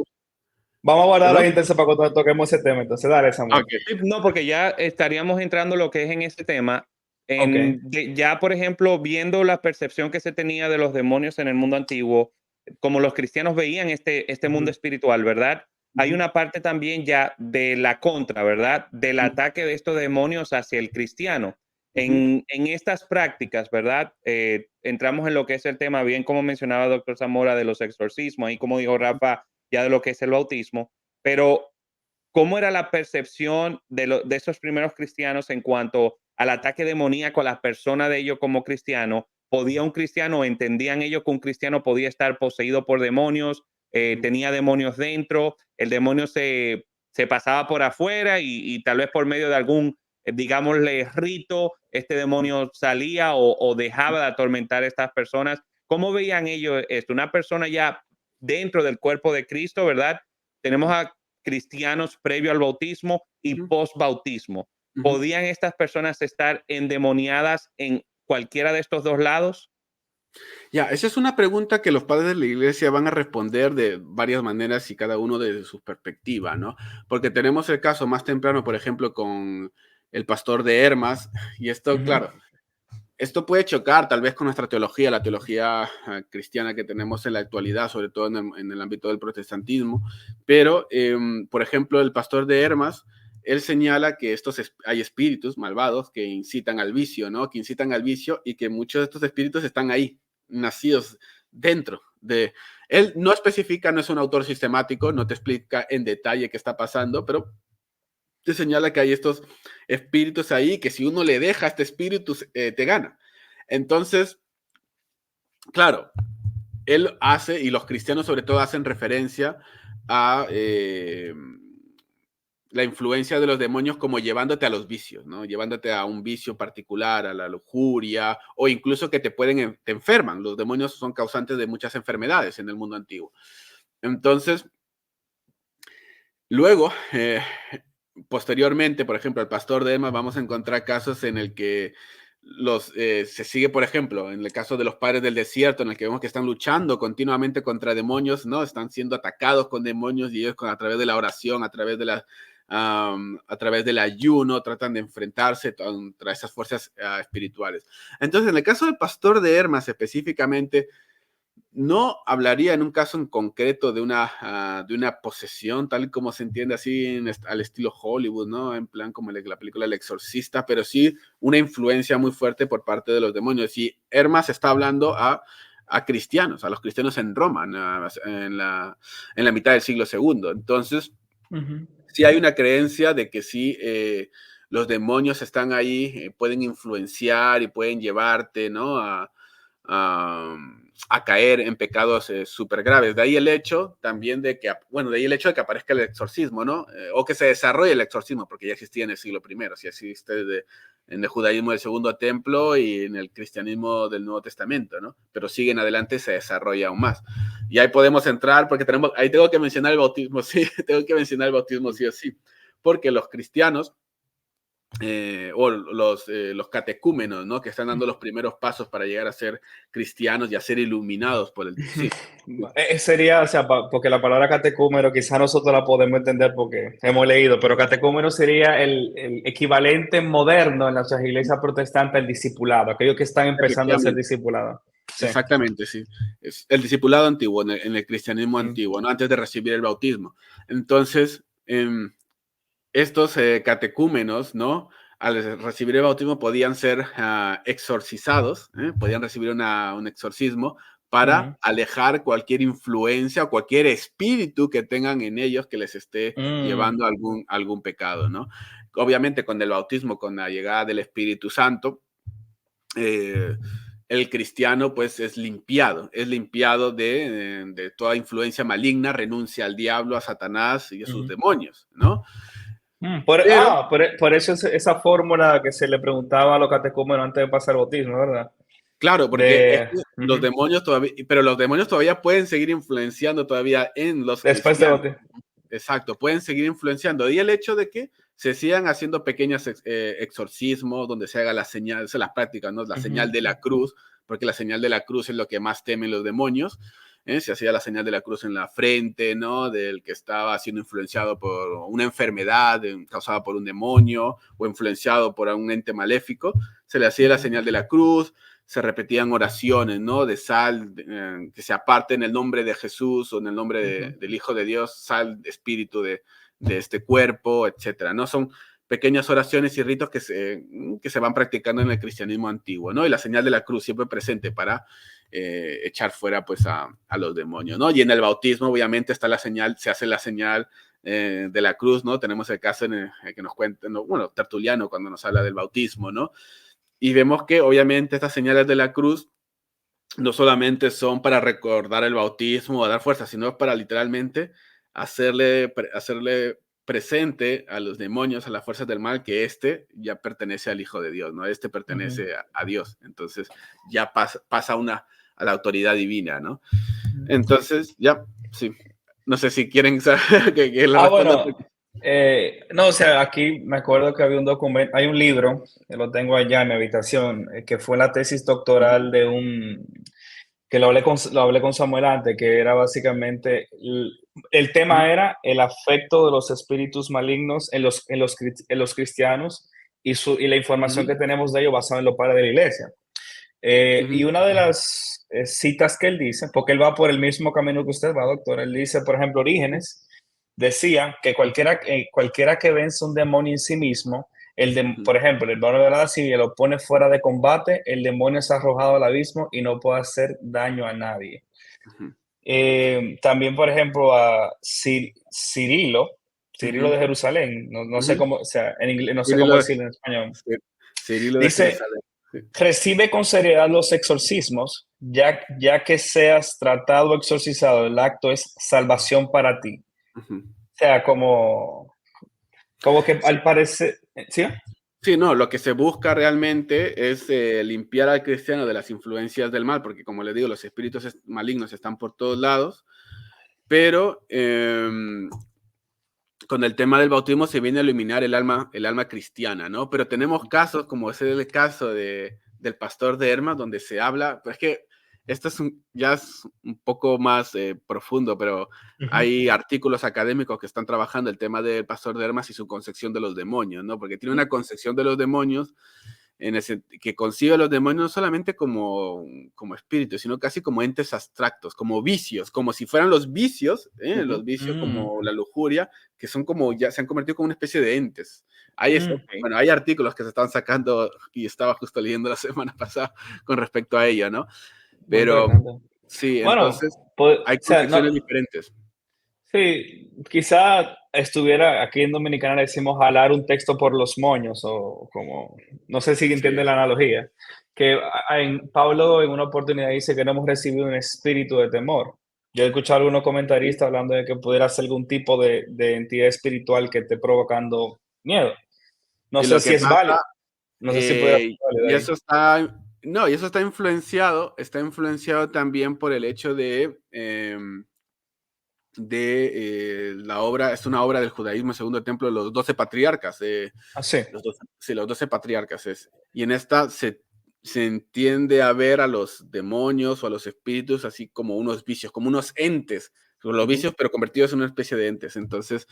vamos a guardar ¿Perdón? ahí entonces para cuando toquemos ese tema. Entonces, dale, Ah, Samuel. ok. Sí, no, porque ya estaríamos entrando lo que es en ese tema. Ok. Ya, por ejemplo, viendo la percepción que se tenía de los demonios en el mundo antiguo, como los cristianos veían este mundo Ujú, espiritual, ¿verdad? Hay ujú, una parte también ya de la contra, ¿verdad? Del ujú, ataque de estos demonios hacia el cristiano. ujú, En estas prácticas, ¿verdad? Entramos en lo que es el tema, bien como mencionaba el doctor Zamora, de los exorcismos, y como dijo Rafa, ya de lo que es el bautismo. Pero ¿cómo era la percepción de esos primeros cristianos en cuanto al ataque demoníaco a las personas de ellos como cristianos? ¿Podía un cristiano, entendían ellos que un cristiano podía estar poseído por demonios, ujú, tenía demonios dentro, el demonio se pasaba por afuera y tal vez por medio de algún, digámosle, rito, este demonio salía o dejaba de atormentar a estas personas? ¿Cómo veían ellos esto? Una persona ya dentro del cuerpo de Cristo, ¿verdad? Tenemos a cristianos previo al bautismo y ujú, post bautismo. ujú. ¿Podían estas personas estar endemoniadas en cualquiera de estos dos lados? Ya, esa es una pregunta que los padres de la iglesia van a responder de varias maneras y cada uno desde su perspectiva, ¿no? Porque tenemos el caso más temprano, por ejemplo, con el pastor de Hermas, y esto, Ujú. claro, esto puede chocar tal vez con nuestra teología, la teología cristiana que tenemos en la actualidad, sobre todo en el ámbito del protestantismo, pero, por ejemplo, el pastor de Hermas, él señala que hay espíritus malvados que incitan al vicio, ¿no? Que incitan al vicio y que muchos de estos espíritus están ahí, nacidos dentro de... Él no especifica, no es un autor sistemático, no te explica en detalle qué está pasando, pero te señala que hay estos espíritus ahí, que si uno le deja a este espíritu, te gana. Entonces, claro, él hace, y los cristianos sobre todo hacen referencia a la influencia de los demonios como llevándote a los vicios, ¿no? Llevándote a un vicio particular, a la lujuria, o incluso que te enferman. Los demonios son causantes de muchas enfermedades en el mundo antiguo. Entonces, luego, posteriormente, por ejemplo, al pastor de Emma, vamos a encontrar casos en el que se sigue, por ejemplo, en el caso de los padres del desierto, en el que vemos que están luchando continuamente contra demonios, ¿no? Están siendo atacados con demonios y ellos a través de la oración, a través del ayuno, tratan de enfrentarse contra esas fuerzas espirituales. Entonces, en el caso del pastor de Hermas específicamente, no hablaría en un caso en concreto de una posesión, tal como se entiende así al estilo Hollywood, ¿no? En plan como la película El Exorcista, pero sí una influencia muy fuerte por parte de los demonios. Y Hermas está hablando a cristianos, a los cristianos en Roma, en la mitad del siglo II. Entonces, sí hay una creencia de que sí, los demonios están ahí, pueden influenciar y pueden llevarte, ¿no? A caer en pecados súper graves. De ahí el hecho también de que aparezca el exorcismo, ¿no? O que se desarrolle el exorcismo, porque ya existía en el siglo I, sí existe en el judaísmo del Segundo Templo y en el cristianismo del Nuevo Testamento, ¿no? Pero sigue en adelante, se desarrolla aún más. Y ahí podemos entrar, porque ahí tengo que mencionar el bautismo, sí, tengo que mencionar el bautismo sí o sí, porque los cristianos o los catecúmenos, ¿no? Que están dando los primeros pasos para llegar a ser cristianos y a ser iluminados por el... Sí. Sería, o sea, porque la palabra catecúmeno quizá nosotros la podemos entender porque hemos leído, pero catecúmeno sería el equivalente moderno en las iglesias protestantes al discipulado, aquellos que están empezando a ser discipulados. Sí. Exactamente, sí. Es el discipulado antiguo, en el cristianismo antiguo, ¿no? Antes de recibir el bautismo. Entonces, estos catecúmenos, ¿no? Al recibir el bautismo podían ser exorcizados, podían recibir un exorcismo para alejar cualquier influencia o cualquier espíritu que tengan en ellos que les esté llevando algún pecado, ¿no? Obviamente con el bautismo, con la llegada del Espíritu Santo, el cristiano pues es limpiado de toda influencia maligna, renuncia al diablo, a Satanás y a sus demonios, ¿no? Por eso esa fórmula que se le preguntaba a los catecúmenos antes de pasar el bautismo, ¿verdad? Claro, porque los demonios todavía pueden seguir influenciando todavía en los después cristianos. de bautismo. Exacto, pueden seguir influenciando. Y el hecho de que se sigan haciendo pequeños exorcismos donde se haga la señal, esas son las prácticas, ¿no? La señal de la cruz, porque la señal de la cruz es lo que más temen los demonios. Se hacía la señal de la cruz en la frente, ¿no? Del que estaba siendo influenciado por una enfermedad causada por un demonio o influenciado por un ente maléfico. Se le hacía la señal de la cruz, se repetían oraciones, ¿no? De sal, que se aparte en el nombre de Jesús o en el nombre del Hijo de Dios, sal, espíritu de este cuerpo, etcétera, ¿no? Son pequeñas oraciones y ritos que se van practicando en el cristianismo antiguo, ¿no? Y la señal de la cruz siempre presente para echar fuera, pues, a los demonios, ¿no? Y en el bautismo, obviamente, está la señal, se hace la señal de la cruz, ¿no? Tenemos el caso en el que nos cuenta, ¿no? Bueno, Tertuliano, cuando nos habla del bautismo, ¿no? Y vemos que, obviamente, estas señales de la cruz no solamente son para recordar el bautismo o dar fuerza, sino para literalmente hacerle presente a los demonios, a las fuerzas del mal, que ya pertenece al Hijo de Dios, ¿no? Pertenece a Dios. Entonces ya pasa a la autoridad divina, ¿no? Entonces, ya, sí. No sé si quieren saber que le responda. Bueno, no, o sea, aquí me acuerdo que había un documento, hay un libro, que lo tengo allá en mi habitación, que fue la tesis doctoral que lo hablé con Samuel antes, que era básicamente, el tema era el afecto de los espíritus malignos en los cristianos y la información que tenemos de ellos basada en los padres de la iglesia. Y una de las citas que él dice, porque él va por el mismo camino que usted va, doctor, él dice, por ejemplo, Orígenes decía que cualquiera que vence un demonio en sí mismo, por ejemplo, el demonio de la lascivia lo pone fuera de combate, el demonio es arrojado al abismo y no puede hacer daño a nadie. También, por ejemplo, a Cirilo de Jerusalén, no sé cómo, o sea, en inglés, no sé cómo decirlo en español. Cirilo de Dice, Jerusalén. recibe con seriedad los exorcismos, ya que seas tratado o exorcizado, el acto es salvación para ti. O sea, como que al parecer, ¿sí? Sí, no, lo que se busca realmente es limpiar al cristiano de las influencias del mal, porque como les digo, los espíritus malignos están por todos lados, pero con el tema del bautismo se viene a eliminar el alma cristiana, ¿no? Pero tenemos casos, como es el caso del pastor de Hermas, donde se habla, pero es que esto ya es un poco más profundo, pero hay artículos académicos que están trabajando el tema del pastor de Hermas y su concepción de los demonios, ¿no? Porque tiene una concepción de los demonios que concibe a los demonios no solamente como espíritus, sino casi como entes abstractos, como vicios, como si fueran los vicios como la lujuria, que son como ya se han convertido como una especie de entes. Bueno, hay artículos que se están sacando y estaba justo leyendo la semana pasada con respecto a ello, ¿no? Pero sí, bueno, entonces pues, hay o sea, concepciones diferentes. sí, quizá estuviera aquí en Dominicana le decimos jalar un texto por los moños o como, no sé si entiende Sí. la analogía, que Pablo en una oportunidad dice que no hemos recibido un espíritu de temor. Yo he escuchado a algunos comentaristas hablando de que pudiera ser algún tipo de entidad espiritual que esté provocando miedo. No Y sé lo si que es válido, pasa, no sé si pudiera ser válido y ahí. eso no, y eso está influenciado también por el hecho de la obra, es una obra del judaísmo, el segundo templo, los 12 patriarcas, Ah, sí. los 12 patriarcas es. Y en esta se entiende a ver a los demonios o a los espíritus así como unos vicios, como unos entes, los vicios pero convertidos en una especie de entes. Entonces,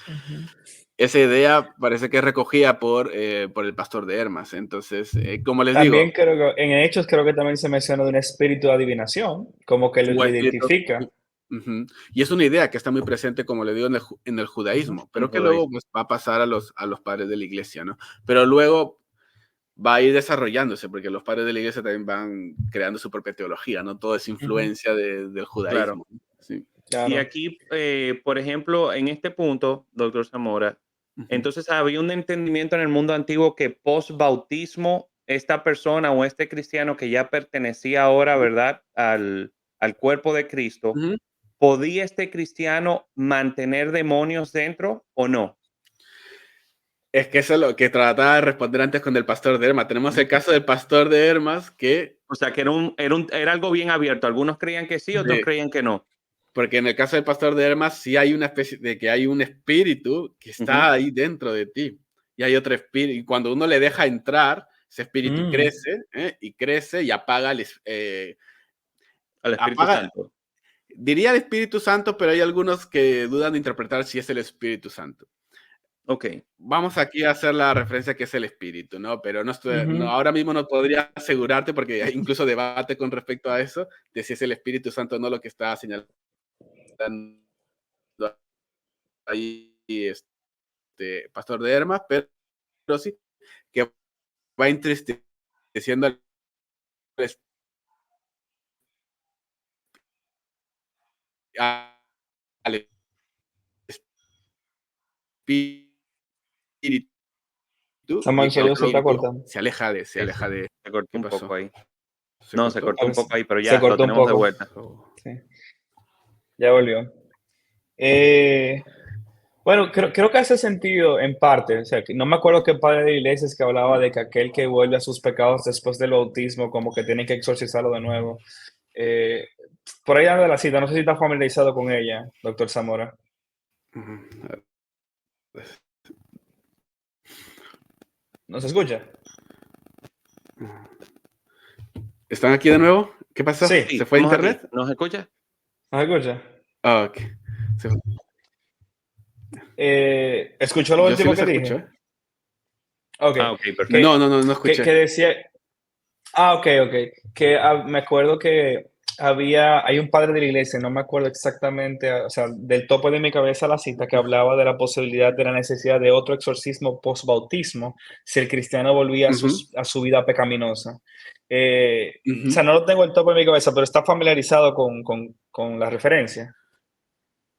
esa idea parece que es recogida por el pastor de Hermas. Entonces, como les También digo, creo que en Hechos creo que también se menciona de un espíritu de adivinación, como que un lo espíritu. identifica. Ujú. Y es una idea que está muy presente, como le digo, en el Ujú. judaísmo, En pero que luego judaísmo. pues, va a pasar a los padres de la iglesia, ¿no? Pero luego va a ir desarrollándose, porque los padres de la iglesia también van creando su propia teología, ¿no? Todo es Ujú. influencia del Claro. judaísmo. Sí. Y Claro. aquí, por ejemplo, en este punto, doctor Zamora, Ujú. entonces había un entendimiento en el mundo antiguo que post bautismo, esta persona o este cristiano que ya pertenecía ahora, ¿verdad?, al cuerpo de Cristo, Ujú. ¿podía este cristiano mantener demonios dentro o no? Es que eso es lo que trataba de responder antes con el pastor de Hermas. Tenemos el caso del pastor de Hermas que, O sea, que era algo bien abierto. Algunos creían que sí, otros sí, creían que no. porque en el caso del pastor de Hermas sí hay una especie de que hay un espíritu que Ujú. está ahí dentro de ti. Y hay otro espíritu. Y cuando uno le deja entrar, ese espíritu Mm. crece y apaga, Al Espíritu apaga, Santo. diría el Espíritu Santo, pero hay algunos que dudan de interpretar si es el Espíritu Santo. Ok. Vamos aquí a hacer la referencia que es el espíritu, ¿no? Pero Ujú. ahora mismo no podría asegurarte, porque hay incluso debate con respecto a eso, de si es el Espíritu Santo o no lo que está señalando ahí Pastor de Hermas, pero sí que va entristeciendo al al espíritu, Samuel, y que el se está espíritu cortando. se Sí, aleja de... se cortó ¿Qué un poco pasó? ahí. ¿Se No, se cortó? cortó un poco ahí, pero Se ya lo cortó un tenemos de poco. vuelta. Oh. Sí, ya volvió. Eh, bueno, creo que hace sentido en parte. O sea, que no me acuerdo qué padre de iglesias que hablaba de que aquel que vuelve a sus pecados después del bautismo, como que tiene que exorcizarlo de nuevo. Eh, por ahí anda la cita. No sé si está familiarizado con ella, doctor Zamora. Ujú. ¿Nos escucha? ¿Están aquí de nuevo? ¿Qué pasó? Sí, Sí, ¿Se fue estamos aquí. internet? ¿Nos escucha? nos escucha. Ah, ok. Se- ¿Escuchó lo Yo sí último les que escucho, dije? ¿eh? Ok. Ah, ok, No, perfecto. no, no, no Que escuché. decía, ok, ok. Que me acuerdo que hay un padre de la iglesia, no me acuerdo exactamente, o sea, del tope de mi cabeza la cita, que hablaba de la posibilidad de la necesidad de otro exorcismo post-bautismo si el cristiano volvía a, Ujú, a su vida pecaminosa. O ujú. sea, no lo tengo el tope de mi cabeza, pero está familiarizado con la referencia.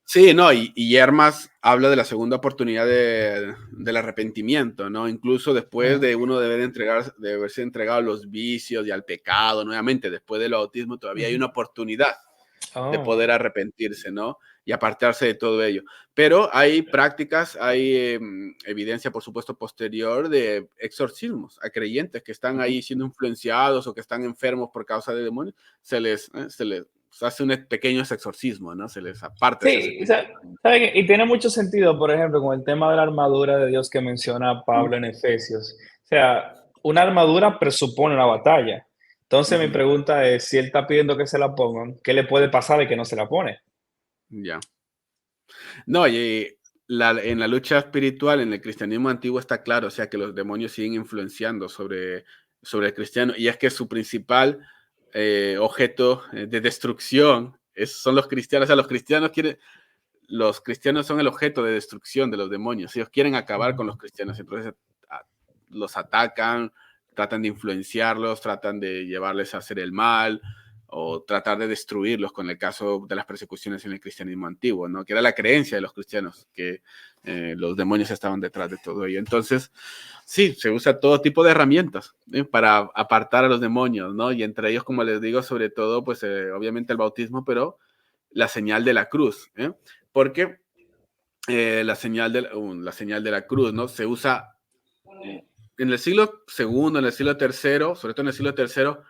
Sí, no, y Yermas habla de la segunda oportunidad del arrepentimiento, ¿no? Incluso después Ujú, de uno de haberse entregado a los vicios y al pecado, nuevamente, después del bautismo, todavía hay ujú. una oportunidad de Oh, poder arrepentirse, ¿no? Y apartarse de todo ello. Pero hay prácticas, hay evidencia, por supuesto, posterior de exorcismos a creyentes que están Ujú. ahí siendo influenciados o que están enfermos por causa de demonios, se les hace un pequeño exorcismo, ¿no? Se les aparta ese Sí, espíritu. ¿sabe qué? Y tiene mucho sentido, por ejemplo, con el tema de la armadura de Dios que menciona Ujú, Pablo en Efesios. O sea, una armadura presupone una batalla. Entonces mi ujú, pregunta es, si él está pidiendo que se la pongan, ¿qué le puede pasar de que no se la pone? ya. No, y en la lucha espiritual, en el cristianismo antiguo está claro, o sea, que los demonios siguen influenciando sobre el cristiano, y es que su principal objeto de destrucción son los cristianos, o sea, los cristianos son el objeto de destrucción de los demonios, ellos quieren acabar con los cristianos, entonces a- los atacan, tratan de influenciarlos, tratan de llevarles a hacer el mal, o tratar de destruirlos, con el caso de las persecuciones en el cristianismo antiguo, ¿no? Que era la creencia de los cristianos, que los demonios estaban detrás de todo ello. Entonces, sí, se usa todo tipo de herramientas para apartar a los demonios, ¿no? Y entre ellos, como les digo, sobre todo, pues obviamente el bautismo, pero la señal de la cruz, ¿eh? Porque la señal de la cruz, ¿no? Se usa en el siglo segundo, en el siglo tercero, sobre todo en el siglo tercero,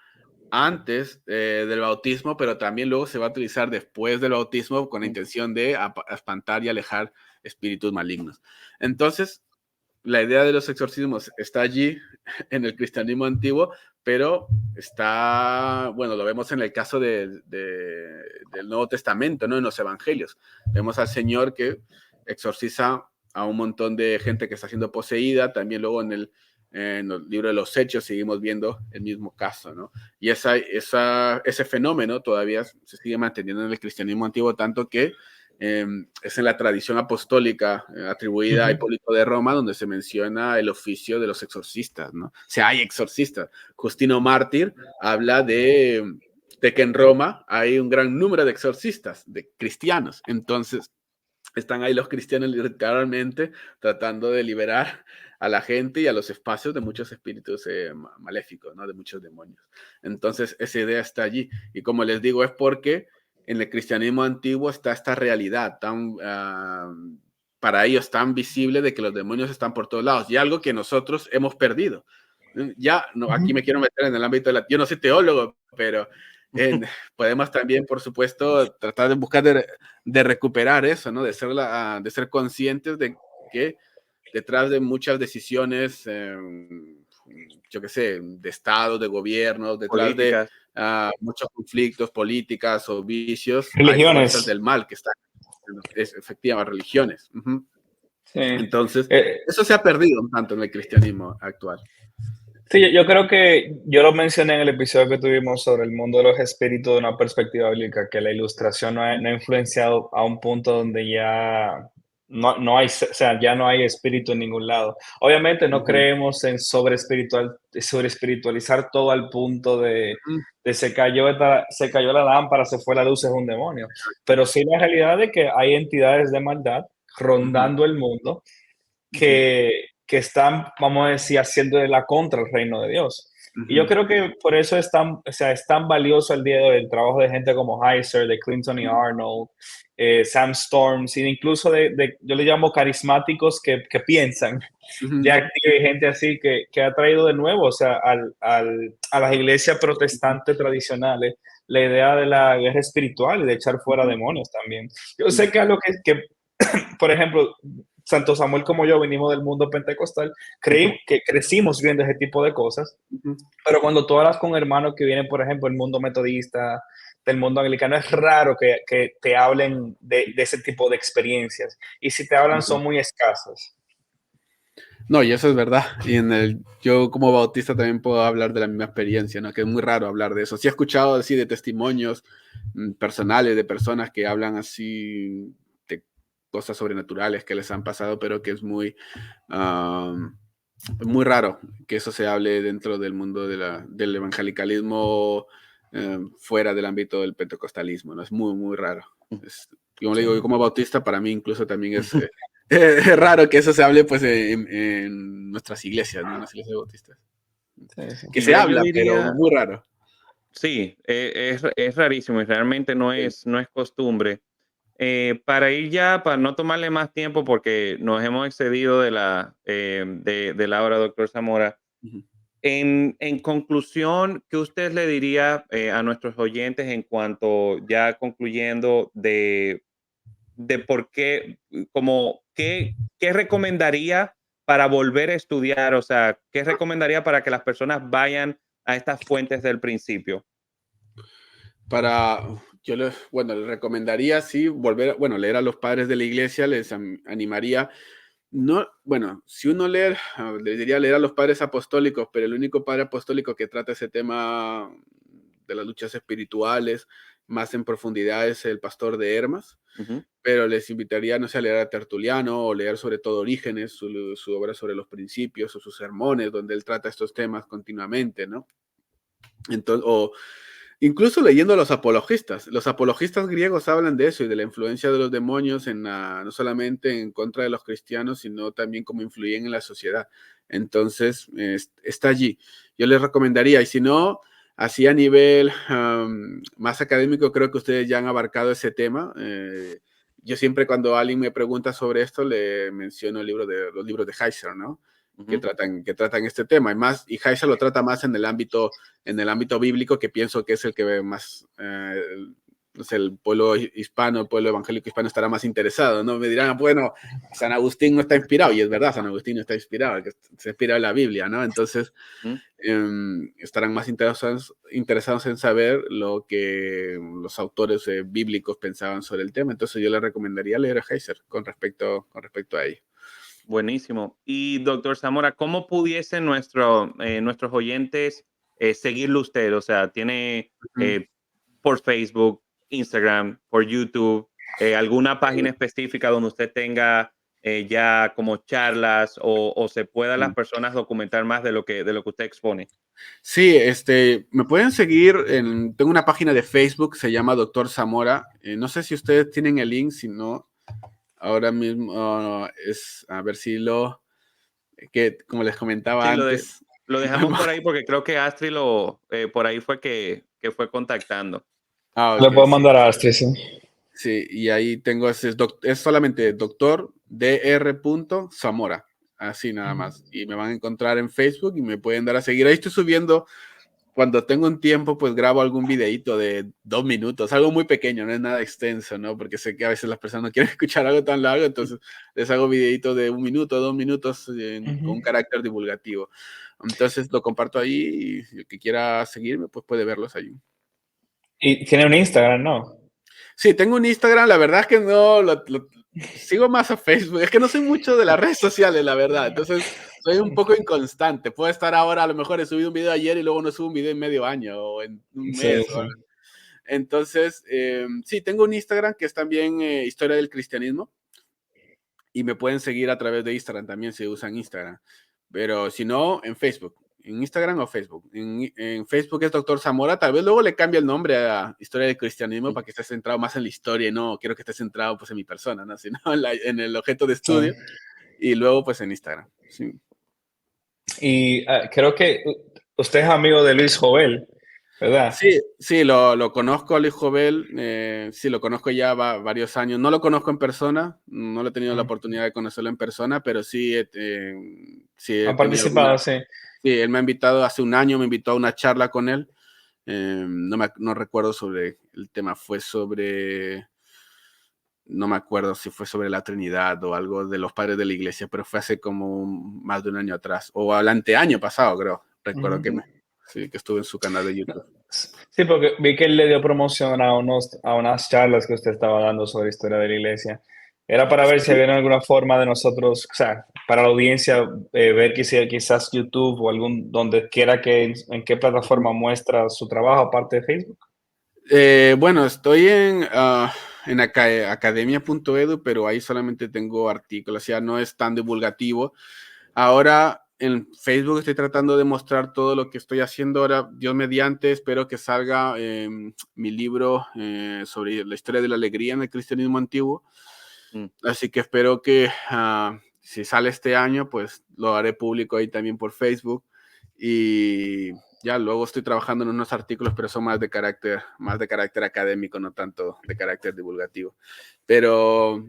antes del bautismo, pero también luego se va a utilizar después del bautismo con la intención de espantar y alejar espíritus malignos. Entonces, la idea de los exorcismos está allí en el cristianismo antiguo, pero está, bueno, lo vemos en el caso del Nuevo Testamento, ¿no? En los evangelios. Vemos al Señor que exorciza a un montón de gente que está siendo poseída, también luego en el libro de los Hechos seguimos viendo el mismo caso, ¿no? Y ese fenómeno todavía se sigue manteniendo en el cristianismo antiguo, tanto que es en la tradición apostólica atribuida a Ujú. Hipólito de Roma, donde se menciona el oficio de los exorcistas, ¿no? O sea, hay exorcistas. Justino Mártir habla de que en Roma hay un gran número de exorcistas, de cristianos. Entonces, están ahí los cristianos literalmente tratando de liberar a la gente y a los espacios de muchos espíritus maléficos, ¿no? De muchos demonios. Entonces, esa idea está allí. Y como les digo, es porque en el cristianismo antiguo está esta realidad para ellos tan visible de que los demonios están por todos lados y algo que nosotros hemos perdido. Ya, no, aquí me quiero meter en el ámbito de la... Yo no soy teólogo, pero podemos también, por supuesto, tratar de buscar de recuperar eso, ¿no? De ser conscientes de que detrás de muchas decisiones, yo qué sé, de Estado, de gobierno, detrás de Políticas. muchos conflictos, políticas o vicios, hay fuerzas Religiones. del mal que están, efectivamente, religiones. Sí. Entonces, Eh, eso se ha perdido un tanto en el cristianismo actual. sí, yo creo que yo lo mencioné en el episodio que tuvimos sobre el mundo de los espíritus de una perspectiva bíblica, que la ilustración no ha influenciado a un punto donde ya no hay, o sea, ya no hay espíritu en ningún lado. Obviamente no Ujú, creemos en sobre espiritualizar todo al punto ujú, de se cayó la lámpara, se fue la luz, es un demonio. Pero sí la realidad de que hay entidades de maldad ujú, rondando el mundo ujú, que están, vamos a decir, haciendo de la contra el reino de Dios. Y yo ujú, creo que por eso es tan valioso el día de hoy el trabajo de gente como Heiser, de Clinton y Arnold, Sam Storms, e incluso yo le llamo carismáticos que piensan, ujú, ya que hay gente así que ha traído de nuevo, o sea, a las iglesias ujú, protestantes tradicionales, la idea de la guerra espiritual y de echar fuera ujú, demonios también. Yo sé que algo por ejemplo, Santo Samuel como yo venimos del mundo pentecostal, ujú, que crecimos viendo ese tipo de cosas, ujú, pero cuando tú hablas con hermanos que vienen, por ejemplo, del mundo metodista, del mundo anglicano, es raro que te hablen de ese tipo de experiencias. Y si te hablan, ujú. son muy escasas. No, y eso es verdad. Y yo como bautista también puedo hablar de la misma experiencia, ¿no? Que es muy raro hablar de eso. Sí he escuchado así de testimonios personales de personas que hablan así de cosas sobrenaturales que les han pasado, pero que es muy raro que eso se hable dentro del mundo del evangelicalismo fuera del ámbito del pentecostalismo, ¿no? Es muy, muy raro. Como le digo, yo como bautista, para mí incluso también es raro que eso se hable pues en nuestras iglesias, ¿no? En las iglesias bautistas. Sí, sí. Que se Yo habla, pero diría, muy raro. sí, es rarísimo y realmente Sí. no es costumbre. Para ir ya, para no tomarle más tiempo porque nos hemos excedido de la hora, doctor Zamora. Ujú. en conclusión, ¿qué usted le diría a nuestros oyentes en cuanto, ya concluyendo, de por qué, como, qué recomendaría para volver a estudiar? O sea, ¿qué recomendaría para que las personas vayan a estas fuentes del principio? Para, bueno, les recomendaría, sí, leer a los padres de la iglesia, les animaría. No, bueno, si uno lee, les diría leer a los padres apostólicos, pero el único padre apostólico que trata ese tema de las luchas espirituales más en profundidad es el pastor de Hermas, Ujú. pero les invitaría, no sé, a leer a Tertuliano o leer sobre todo Orígenes, su obra sobre los principios o sus sermones, donde él trata estos temas continuamente, ¿no? Entonces, o incluso leyendo a los apologistas griegos hablan de eso y de la influencia de los demonios no solamente en contra de los cristianos, sino también cómo influyen en la sociedad. Entonces, está allí. Yo les recomendaría, y si no, así a nivel más académico, creo que ustedes ya han abarcado ese tema. Yo siempre cuando alguien me pregunta sobre esto, le menciono los libros de Heiser, ¿no? Ujú. Que tratan este tema. Y Heiser lo trata más en el ámbito bíblico, que pienso que es el que ve más, no sé, el pueblo hispano, el pueblo evangélico hispano estará más interesado, ¿no? Me dirán, bueno, San Agustín no está inspirado, y es verdad, San Agustín no está inspirado, que se inspira en la Biblia, ¿no? Entonces, Ujú. estarán más interesados en saber lo que los autores bíblicos pensaban sobre el tema. Entonces, yo les recomendaría leer a Heiser con respecto a ello. Buenísimo. Y doctor Zamora, ¿cómo pudiesen nuestros oyentes seguirlo usted? O sea, ¿tiene Ujú. por Facebook, Instagram, por YouTube, alguna página específica donde usted tenga ya como charlas o se puedan las personas documentar más de lo que usted expone? Sí, me pueden seguir tengo una página de Facebook, se llama Doctor Zamora. No sé si ustedes tienen el link, si no, ahora mismo a ver si que como les comentaba Sí, antes. lo dejamos por ahí porque creo que Astrid por ahí fue que fue contactando. Le Ok, puedo sí, mandar a Astrid, sí. sí, y ahí tengo, es solamente doctor Dr. Zamora, así nada más. Y me van a encontrar en Facebook y me pueden dar a seguir. Ahí estoy subiendo. Cuando tengo un tiempo, pues grabo algún videíto de 2 minutos, algo muy pequeño, no es nada extenso, ¿no? Porque sé que a veces las personas no quieren escuchar algo tan largo, entonces les hago videíto de 1 minuto, 2 minutos con Ujú. un carácter divulgativo. Entonces lo comparto ahí y el que quiera seguirme, pues puede verlos ahí. Y tiene un Instagram, ¿no? Sí, tengo un Instagram, la verdad es que no, sigo más a Facebook, es que no soy mucho de las redes sociales, la verdad, entonces soy un poco inconstante, puedo estar ahora, a lo mejor he subido un video ayer y luego no subo un video en medio año o en un Sí, mes. sí. Entonces, sí, tengo un Instagram que es también Historia del Cristianismo y me pueden seguir a través de Instagram también si usan Instagram. Pero si no, en Facebook, en Instagram o Facebook. En Facebook es Doctor Zamora, tal vez luego le cambie el nombre a Historia del Cristianismo para que esté centrado más en la historia y no quiero que esté centrado pues en mi persona, ¿no? Sino en el objeto de Sí. estudio y luego pues en Instagram. Sí. Y creo que usted es amigo de Luis Jovel, ¿verdad? Sí, sí, lo conozco a Luis Jovel, sí, lo conozco ya varios años. No lo conozco en persona, no lo he tenido la Ah, oportunidad de conocerlo en persona, pero sí, sí he ha tenido alguna. participado, sí. Sí, él me ha invitado hace un año, me invitó a una charla con él. No recuerdo sobre el tema, no me acuerdo si fue sobre la Trinidad o algo de los padres de la iglesia, pero fue hace como más de un año atrás, o al anteaño pasado, creo. Recuerdo Ujú. sí, que estuve en su canal de No, YouTube. sí, porque vi que él le dio promoción a unas charlas que usted estaba dando sobre historia de la iglesia. Era para ver si Sí. había alguna forma de nosotros, o sea, para la audiencia, ver que si quizás YouTube o algún, donde quiera en qué plataforma muestra su trabajo aparte de Facebook. Bueno, estoy en academia.edu, pero ahí solamente tengo artículos, o sea, no es tan divulgativo. Ahora en Facebook estoy tratando de mostrar todo lo que estoy haciendo ahora. Dios mediante, espero que salga mi libro sobre la historia de la alegría en el cristianismo antiguo. Mm. Así que espero que si sale este año, pues lo haré público ahí también por Facebook. Y ya luego estoy trabajando en unos artículos, pero son más de carácter académico, no tanto de carácter divulgativo. Pero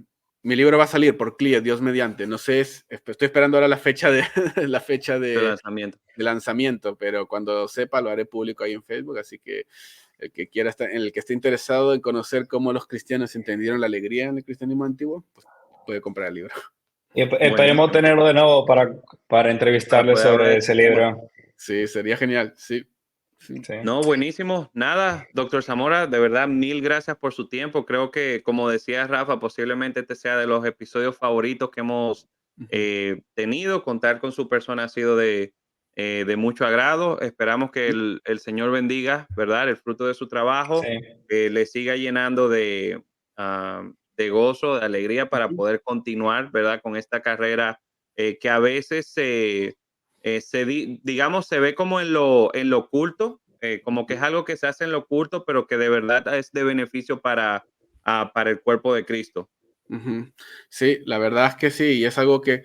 mi libro va a salir por CLIA, Dios mediante. No sé, estoy esperando ahora la fecha de la fecha de lanzamiento. de lanzamiento, pero cuando sepa lo haré público ahí en Facebook, así que el que quiera estar, el que esté interesado en conocer cómo los cristianos entendieron la alegría en el cristianismo antiguo, pues puede comprar el libro. Y esperemos tenerlo de nuevo para entrevistarle Para poder hablar sobre de ese este tema. libro. Sí, sería genial, sí. Sí. Sí. No, buenísimo. Nada, doctor Zamora, de verdad, mil gracias por su tiempo. Creo que, como decía Rafa, posiblemente este sea de los episodios favoritos que hemos tenido. Contar con su persona ha sido de mucho agrado. Esperamos que el Señor bendiga, ¿verdad? El fruto de su trabajo, Sí. le siga llenando de gozo, de alegría para poder continuar, ¿verdad? Con esta carrera que a veces digamos, se ve como en lo oculto, como que es algo que se hace en lo oculto, pero que de verdad es de beneficio para el cuerpo de Cristo. Sí, la verdad es que sí, y es algo que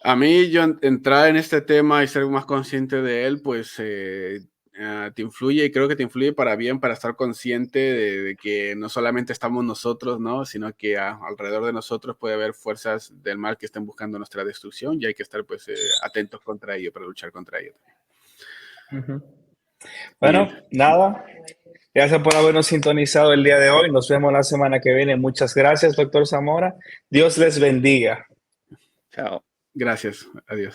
a mí, yo entrar en este tema y ser más consciente de él, pues te influye, y creo que te influye para bien, para estar consciente de que no solamente estamos nosotros, ¿no? Sino que alrededor de nosotros puede haber fuerzas del mal que estén buscando nuestra destrucción, y hay que estar pues atentos contra ello, para luchar contra ello. Bueno, Bien. nada. Gracias por habernos sintonizado el día de hoy. Nos vemos la semana que viene. Muchas gracias, doctor Zamora. Dios les bendiga. Chao. Gracias. Adiós.